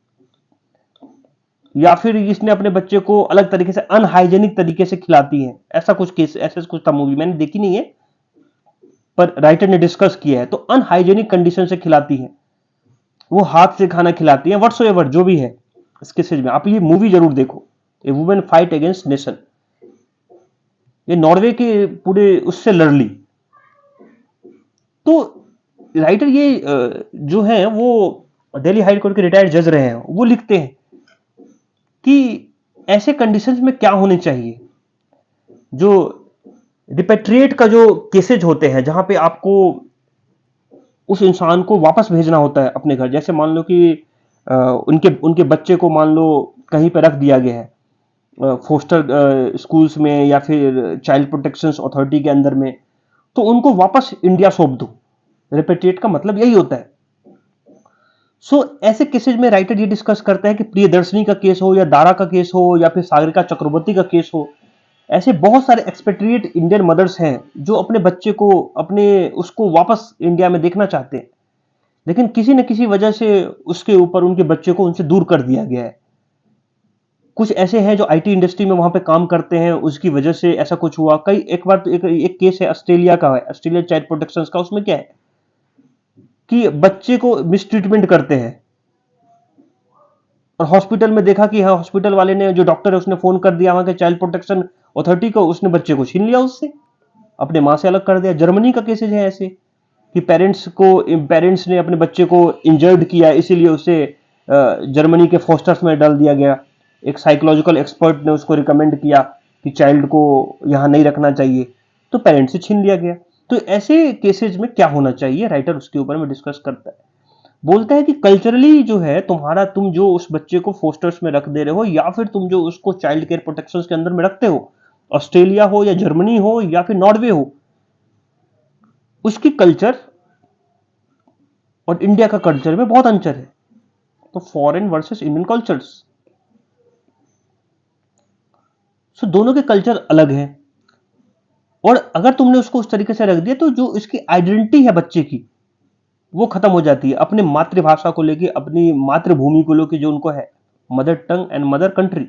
या फिर इसने अपने बच्चे को अलग तरीके से अनहाइजेनिक तरीके से खिलाती है, ऐसा कुछ केस, ऐसा कुछ था। मूवी मैंने देखी नहीं है, पर राइटर ने डिस्कस किया है। तो अनहाइजेनिक कंडीशन से खिलाती है, वो हाथ से खाना खिलाती है, व्हाट्सोएवर जो भी है इस केसेज में। आप ये मूवी जरूर देखो, ए वुमेन फाइट अगेंस्ट नेशन। ये नॉर्वे के पूरे उससे लड़ ली। तो राइटर ये जो है वो दिल्ली हाई कोर्ट के रिटायर्ड जज रहे हैं, वो लिखते हैं कि ऐसे कंडीशंस में क्या होने चाहिए। जो रिपेट्रिएट का जो केसेज होते हैं, जहां पे आपको उस इंसान को वापस भेजना होता है अपने घर, जैसे मान लो कि उनके उनके बच्चे को मान लो कहीं पे रख दिया गया है, फोस्टर स्कूल्स में या फिर चाइल्ड प्रोटेक्शन अथॉरिटी के अंदर में, तो उनको वापस इंडिया सौंप दो। रिपेट्रिएट का मतलब यही होता है। ऐसे केसेज में राइटर ये डिस्कस करता है कि प्रियदर्शनी का केस हो, या दारा का केस हो, या फिर सागरिका चक्रवर्ती का केस हो, ऐसे बहुत सारे एक्सपेट्रिएट इंडियन मदर्स हैं जो अपने बच्चे को, अपने उसको वापस इंडिया में देखना चाहते हैं, लेकिन किसी न किसी वजह से उसके ऊपर उनके बच्चे को उनसे दूर कर दिया गया है। कुछ ऐसे हैं जो आईटी इंडस्ट्री में वहां पे काम करते हैं, उसकी वजह से ऐसा कुछ हुआ। कई एक बार तो एक केस है ऑस्ट्रेलिया का, है ऑस्ट्रेलिया चाइल्ड प्रोटेक्शन का। उसमें क्या है कि बच्चे को मिसट्रीटमेंट करते हैं, और हॉस्पिटल में देखा कि हाँ, हॉस्पिटल वाले ने, जो डॉक्टर है उसने फोन कर दिया वहां के चाइल्ड प्रोटेक्शन अथॉरिटी को, उसने बच्चे को छीन लिया उससे, अपने मां से अलग कर दिया। जर्मनी का केसेज है ऐसे कि पेरेंट्स ने अपने बच्चे को इंजर्ड किया, इसीलिए उसे जर्मनी के फोस्टर्स में डाल दिया गया। एक साइकोलॉजिकल एक्सपर्ट ने उसको रिकमेंड किया कि चाइल्ड को यहां नहीं रखना चाहिए, तो पेरेंट्स से छीन लिया गया। तो ऐसे केसेज में क्या होना चाहिए, राइटर उसके ऊपर में डिस्कस करता है। बोलता है कि कल्चरली जो है तुम्हारा, तुम जो उस बच्चे को फोस्टर्स में रख दे रहे हो, या फिर तुम जो उसको चाइल्ड केयर प्रोटेक्शन के अंदर में रखते हो, ऑस्ट्रेलिया हो या जर्मनी हो या फिर नॉर्वे हो, उसकी कल्चर और इंडिया का कल्चर में बहुत अंतर है। तो फॉरेन वर्सेस इंडियन कल्चर्स, दोनों के कल्चर अलग हैं। और अगर तुमने उसको उस तरीके से रख दिया, तो जो इसकी आइडेंटिटी है बच्चे की, वो खत्म हो जाती है। अपने मातृभाषा को लेके, अपनी मातृभूमि को लेके जो उनको है, mother tongue and mother country,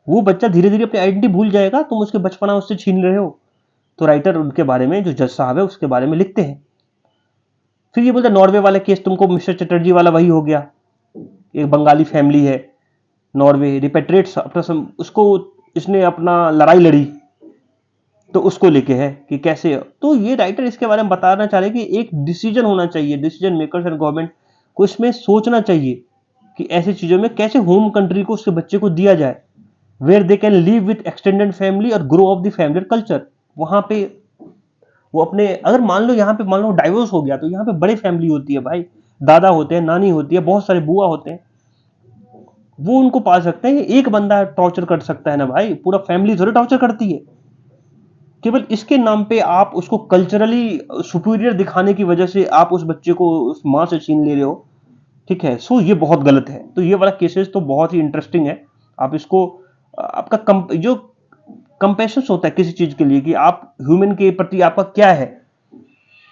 वो बच्चा धीरे धीरे अपनी आइडेंटिटी भूल जाएगा। तुम उसके बचपना उससे छीन रहे हो। तो राइटर उनके बारे में, जो जज साहब है, उसके बारे में लिखते हैं। फिर ये बोलते हैं नॉर्वे वाला केस तुमको, मिस्टर चटर्जी वाला वही हो गया। एक बंगाली फैमिली है, नॉर्वे रिपेट्रिएट्स, अपना उसको, इसने अपना लड़ाई लड़ी, तो उसको लेके है कि कैसे। तो ये राइटर इसके बारे में बताना चाह रहे हैं कि एक डिसीजन होना चाहिए, डिसीजन मेकर्स एंड गवर्नमेंट को इसमें सोचना चाहिए कि ऐसी चीजों में कैसे होम कंट्री को उसके बच्चे को दिया जाए, where they can live with extended family और grow up the family culture. वहां पे वो अपने, अगर मान लो यहाँ पे मान लो डाइवोर्स हो गया तो यहाँ पे बड़ी फैमिली होती है भाई, दादा होते हैं, नानी होती है, बहुत सारे बुआ होते हैं, वो उनको पाल सकते हैं। एक बंदा टॉर्चर कर सकता है ना भाई, पूरा फैमिली थोड़ी टॉर्चर करती है। केवल इसके नाम पे आप उसको कल्चरली सुपीरियर दिखाने की वजह से आप उस बच्चे को उस माँ से छीन ले रहे हो, ठीक है। सो ये बहुत गलत है। तो ये वाला केसेस तो बहुत ही इंटरेस्टिंग है। आप इसको आपका जो कंपैशन होता है किसी चीज के लिए कि आप ह्यूमन के प्रति आपका क्या है,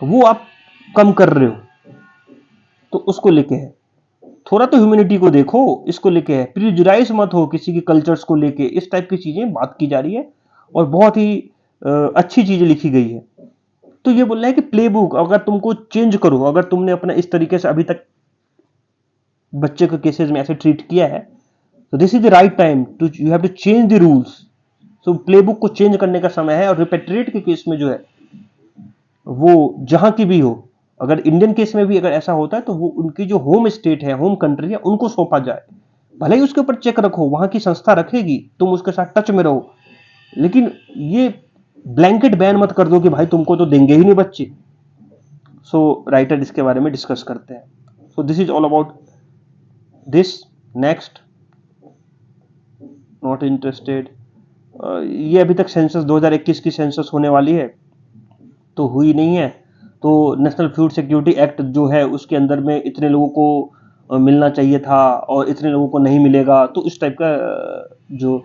वो आप कम कर रहे हो, तो उसको लेके है। थोड़ा तो ह्यूमैनिटी को देखो, इसको लेके है। प्रिजुडाइज मत हो किसी के कल्चर्स को लेके, इस टाइप की चीजें बात की जा रही है और बहुत ही अच्छी चीजें लिखी गई है। तो ये बोल रहा है कि प्ले बुक अगर तुमको चेंज करो, अगर तुमने अपना इस तरीके से अभी तक बच्चे के केसेस में ऐसे ट्रीट किया है, तो this is the right time to, you have to change the rules. So playbook को चेंज करने का समय है। और रिपेट्रिएट के केस में जो है वो जहां की भी हो, अगर इंडियन केस में भी अगर ऐसा होता है तो वो उनकी जो होम स्टेट है, होम कंट्री है, उनको सौंपा जाए। भले ही उसके ऊपर चेक रखो, वहां की संस्था रखेगी, तुम उसके साथ टच में रहो, लेकिन ये ब्लैंकेट बैन मत कर दो कि भाई तुमको तो देंगे ही नहीं बच्चे। सो राइटर इसके बारे में डिस्कस करते हैं। सो this is all about this. Next, not interested. ये अभी तक सेंसस 2021 की सेंसस होने वाली है तो हुई नहीं है। तो नेशनल फूड सिक्योरिटी एक्ट जो है उसके अंदर में इतने लोगों को मिलना चाहिए था और इतने लोगों को नहीं मिलेगा, तो इस टाइप का जो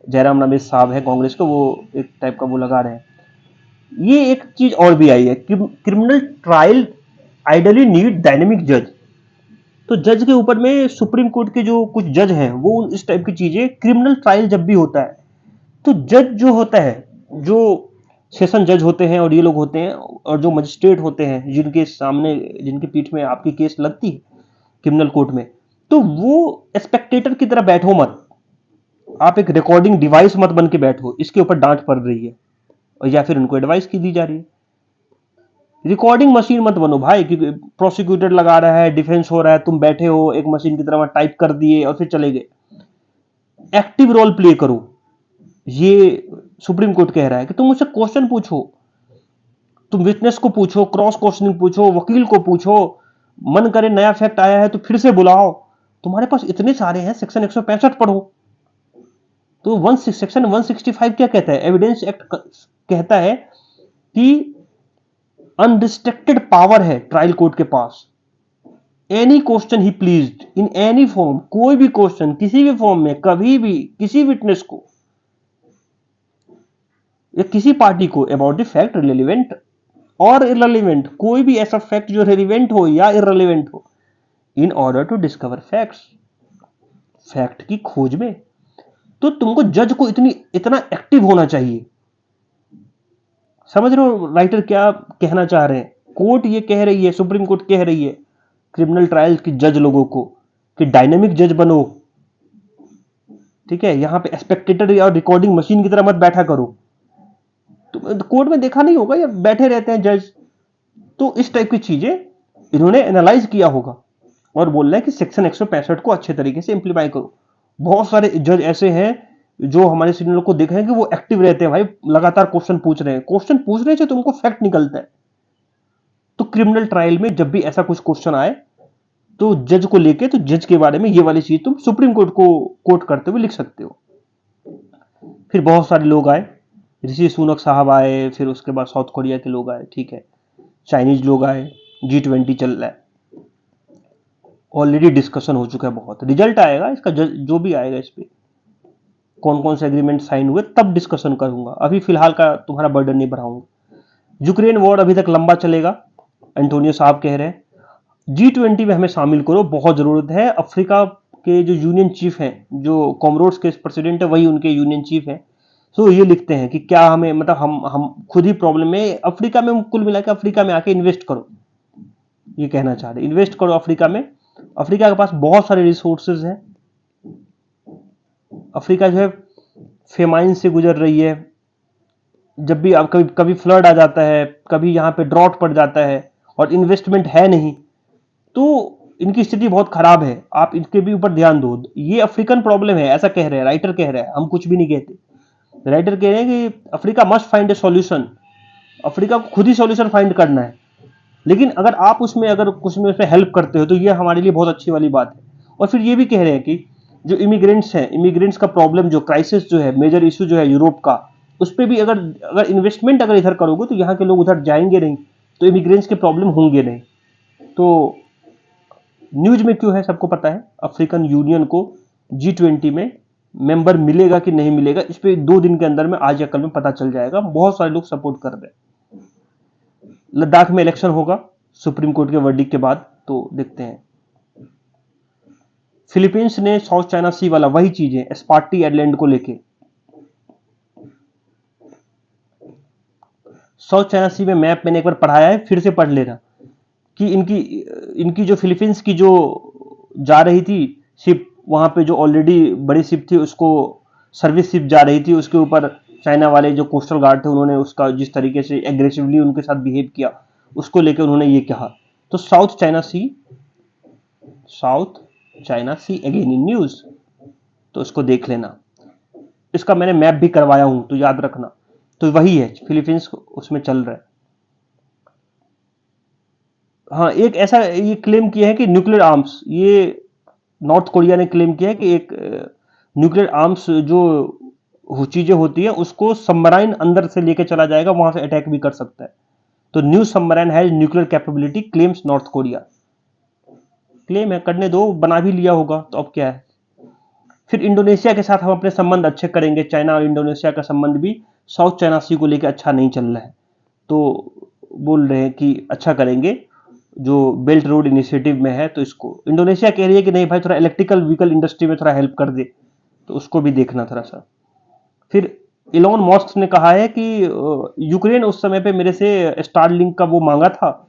जयराम रमेश साहब है कांग्रेस के, वो एक टाइप का वो लगा रहे हैं। ये एक चीज और भी आई है, criminal trial ideally need dynamic जज। तो जज के ऊपर में सुप्रीम कोर्ट के जो कुछ जज हैं वो इस टाइप की चीजें, क्रिमिनल ट्रायल जब भी होता है तो जज जो होता है, जो सेशन जज होते हैं और ये लोग होते हैं और जो मजिस्ट्रेट होते हैं जिनके सामने, जिनकी पीठ में आपकी केस लगती है क्रिमिनल कोर्ट में, तो वो स्पेक्टेटर की तरह बैठो मत। आप एक रिकॉर्डिंग डिवाइस मत बन के बैठो, इसके ऊपर डांट पड़ रही है और या फिर उनको एडवाइस की दी जा रही है। रिकॉर्डिंग मशीन मत बनो भाई, क्योंकि प्रोसिक्यूटर लगा रहा है, डिफेंस हो रहा है, तुम बैठे हो एक मशीन की तरह टाइप कर दिए और फिर चले गए। एक्टिव रोल प्ले करो। ये सुप्रीम कोर्ट कह रहा है कि तुम मुझसे क्वेश्चन पूछो, तुम विटनेस को पूछो, क्रॉस क्वेश्चनिंग पूछो, वकील को पूछो, मन करे नया फैक्ट आया है तो फिर से बुलाओ। तुम्हारे पास इतने सारे हैं, सेक्शन 165 पढ़ो। तो सेक्शन 165 क्या कहता है? एविडेंस एक्ट कहता है कि अनरिस्ट्रिक्टेड पावर है ट्रायल कोर्ट के पास। Any question he pleased in any form, कोई भी क्वेश्चन किसी भी फॉर्म में, कभी भी किसी विटनेस को या किसी पार्टी को अबाउट द फैक्ट रिलेवेंट और इररिलेवेंट, कोई भी ऐसा फैक्ट जो रिलेवेंट हो या इररिलेवेंट हो, in order to discover facts, fact की खोज में। तो तुमको जज को इतना एक्टिव होना चाहिए। समझ रहे हो राइटर क्या कहना चाह रहे हैं? कोर्ट ये कह रही है, सुप्रीम कोर्ट कह रही है क्रिमिनल ट्रायल की जज लोगों को कि डायनेमिक जज बनो, ठीक है। यहां पे स्पेक्टेटर और रिकॉर्डिंग मशीन की तरह मत बैठा करो। तो कोर्ट में देखा नहीं होगा, या बैठे रहते हैं जज, तो इस टाइप की चीजें इन्होंने एनालाइज किया होगा और बोल रहे हैं कि सेक्शन 165 को अच्छे तरीके से इंप्लीमेंट करो। बहुत सारे जज ऐसे हैं जो हमारे सीनियर को देख रहे हैं कि वो एक्टिव रहते हैं भाई, लगातार क्वेश्चन पूछ रहे हैं। क्वेश्चन पूछने से तुमको फैक्ट निकलता है। तो क्रिमिनल ट्रायल में जब भी ऐसा कुछ क्वेश्चन आए तो जज को लेके, तो जज के बारे में ये वाली चीज तुम सुप्रीम कोर्ट को कोट करते हुए लिख सकते हो। फिर बहुत सारे लोग आए, ऋषि सुनक साहब आए, फिर उसके बाद साउथ कोरिया के लोग आए, ठीक है, चाइनीज लोग आए, G20 चल रहा है, ऑलरेडी डिस्कशन हो चुका है बहुत। रिजल्ट आएगा इसका, जो भी आएगा इस पे कौन कौन से एग्रीमेंट साइन हुए तब डिस्कशन करूंगा। अभी फिलहाल का तुम्हारा बर्डन नहीं बढ़ाऊंगा। यूक्रेन वॉर अभी तक लंबा चलेगा, एंटोनियो साहब कह रहे हैं। G20 में हमें शामिल करो, बहुत जरूरत है। अफ्रीका के जो यूनियन चीफ हैं, जो कॉमरोड्स के प्रेसिडेंट है, वही उनके यूनियन चीफ हैं। सो ये लिखते हैं कि क्या हमें, मतलब हम खुद ही प्रॉब्लम में, अफ्रीका में, कुल मिलाकर अफ्रीका में आके इन्वेस्ट करो, ये कहना चाह रहे। इन्वेस्ट करो अफ्रीका में। अफ्रीका के पास बहुत सारे रिसोर्सेज हैं। अफ्रीका जो है फेमाइन से गुजर रही है। जब भी आप कभी कभी फ्लड आ जाता है, कभी यहाँ पे ड्रॉट पड़ जाता है और इन्वेस्टमेंट है नहीं, तो इनकी स्थिति बहुत खराब है, आप इनके भी ऊपर ध्यान दो। ये अफ्रीकन प्रॉब्लम है, ऐसा कह रहे हैं, राइटर कह रहे हैं, हम कुछ भी नहीं कहते। राइटर कह रहे हैं कि अफ्रीका मस्ट फाइंड ए सॉल्यूशन, अफ्रीका को खुद ही सॉल्यूशन फाइंड करना है। लेकिन अगर आप उसमें अगर कुछ में उसमें हेल्प करते हो तो ये हमारे लिए बहुत अच्छी वाली बात है। और फिर ये भी कह रहे हैं कि जो इमिग्रेंट्स हैं, इमिग्रेंट्स का प्रॉब्लम, जो क्राइसिस जो है, मेजर इशू जो है यूरोप का, उस पर भी अगर अगर इन्वेस्टमेंट अगर इधर करोगे तो यहाँ के लोग उधर जाएंगे नहीं, तो इमिग्रेंट्स के प्रॉब्लम होंगे नहीं। तो न्यूज में क्यों है, सबको पता है, अफ्रीकन यूनियन को G20 में मेंबर मिलेगा कि नहीं मिलेगा, इस पे 2 दिन के अंदर में, आज या कल में पता चल जाएगा। बहुत सारे लोग सपोर्ट कर रहे हैं। लद्दाख में इलेक्शन होगा सुप्रीम कोर्ट के वर्डिक्ट के बाद, तो देखते हैं। फिलीपींस ने साउथ चाइना सी वाला वही चीज है, स्पार्टी आइलैंड को लेके। साउथ चाइना सी में मैप मैंने एक बार पढ़ाया है, फिर से पढ़ लेना, कि इनकी इनकी जो फिलीपींस की जो जा रही थी शिप, वहां पे जो ऑलरेडी बड़ी शिप थी, उसको सर्विस शिप जा रही थी, उसके ऊपर चाइना वाले जो कोस्टल गार्ड थे, उन्होंने उसका जिस तरीके से एग्रेसिवली उनके साथ बिहेव किया, उसको लेकर उन्होंने ये कहा। तो South China Sea, South China Sea again in news, तो इसको देख लेना। इसका मैंने मैप भी करवाया हूं, तो याद रखना। तो वही है, फिलीपींस उसमें चल रहा है। हाँ, एक ऐसा ये क्लेम किया है कि न्यूक्लियर आर्म्स, ये नॉर्थ कोरिया ने क्लेम किया है कि एक न्यूक्लियर आर्म्स जो चीजें होती है, उसको सबमराइन अंदर से लेके चला जाएगा, वहां से अटैक भी कर सकता है। तो new submarine has nuclear capability, claims North Korea. Claim है, करने दो, बना भी लिया होगा, तो अब क्या है। फिर इंडोनेशिया के साथ हम अपने संबंध अच्छे करेंगे। चाइना और इंडोनेशिया का संबंध भी साउथ चाइना सी को लेकर अच्छा नहीं चल रहा है, तो बोल रहे हैं कि अच्छा करेंगे, जो बेल्ट रोड इनिशिएटिव में है। तो इसको इंडोनेशिया कह रही है कि नहीं भाई, थोड़ा इलेक्ट्रिकल व्हीकल इंडस्ट्री में थोड़ा हेल्प कर दे, तो उसको भी देखना थोड़ा सा। फिर इलॉन मस्क ने कहा है कि यूक्रेन उस समय पे मेरे से स्टारलिंक का वो मांगा था,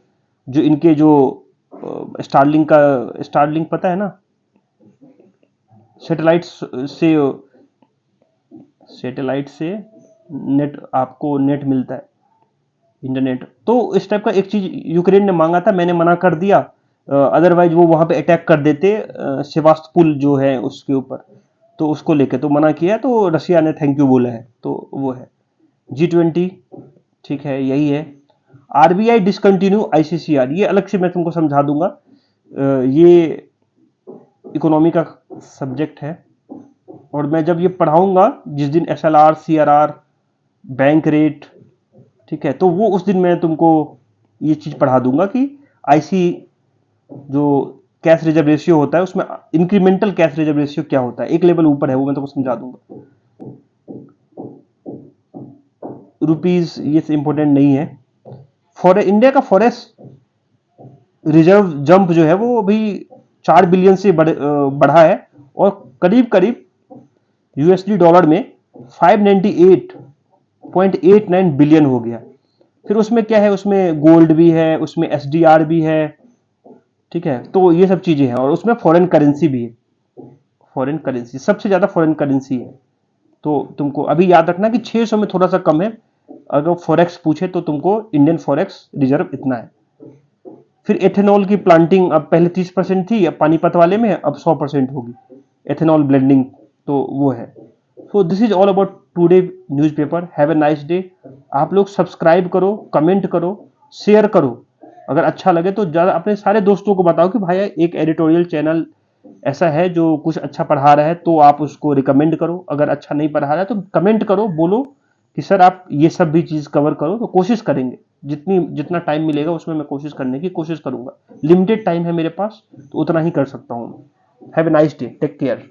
जो इनके जो स्टारलिंक का, स्टारलिंक पता है ना, सैटेलाइट से, सैटेलाइट से नेट, आपको नेट मिलता है, इंटरनेट। तो इस टाइप का एक चीज यूक्रेन ने मांगा था, मैंने मना कर दिया, अदरवाइज वो वहां पे अटैक कर देते सेवास्तोपोल जो है उसके ऊपर, तो उसको लेके तो मना किया, तो रशिया ने थैंक यू बोला है, तो वो है G20। ठीक है, यही है। आरबीआई डिसकंटिन्यू ICCR, ये अलग से मैं तुमको समझा दूंगा, ये इकोनॉमी का सब्जेक्ट है, और मैं जब ये पढ़ाऊंगा जिस दिन SLR CRR बैंक रेट, ठीक है, तो वो उस दिन मैं तुमको ये चीज पढ़ा दूंगा कि आईसी जो कैश रिजर्व रेशियो होता है, उसमें इंक्रीमेंटल कैश रिजर्व रेशियो क्या होता है, एक लेवल ऊपर है, वो मैं तुमको समझा दूंगा। रुपीज ये इंपॉर्टेंट नहीं है। इंडिया का फॉरेस्ट रिजर्व जंप जो है वो अभी 4 बिलियन से बढ़ा है, और करीब करीब USD डॉलर में 598.89 बिलियन हो गया। फिर उसमें क्या है, उसमें गोल्ड भी है, उसमें SDR भी है, ठीक है, तो ये सब चीजें हैं, और उसमें फॉरेन करेंसी भी है। फॉरेन करेंसी सबसे ज्यादा फॉरेन करेंसी है, तो तुमको अभी याद रखना कि 600 में थोड़ा सा कम है। अगर फॉरेक्स पूछे तो तुमको इंडियन फॉरेक्स रिजर्व इतना है। फिर एथेनॉल की प्लांटिंग अब पहले 30% थी, अब पानीपत वाले में अब 100% होगी एथेनॉल ब्लेंडिंग, तो वो है। So this is all about today newspaper. Have a nice day. आप लोग सब्सक्राइब करो, कमेंट करो, शेयर करो, अगर अच्छा लगे तो ज्यादा अपने सारे दोस्तों को बताओ कि भाई एक एडिटोरियल चैनल ऐसा है जो कुछ अच्छा पढ़ा रहा है, तो आप उसको रिकमेंड करो। अगर अच्छा नहीं पढ़ा रहा है तो कमेंट करो, बोलो कि सर आप ये सब भी चीज कवर करो, तो कोशिश करेंगे, जितना टाइम मिलेगा उसमें मैं कोशिश करने की कोशिश करूंगा। लिमिटेड टाइम है मेरे पास, तो उतना ही कर सकता हूँ। Have a nice day, take care.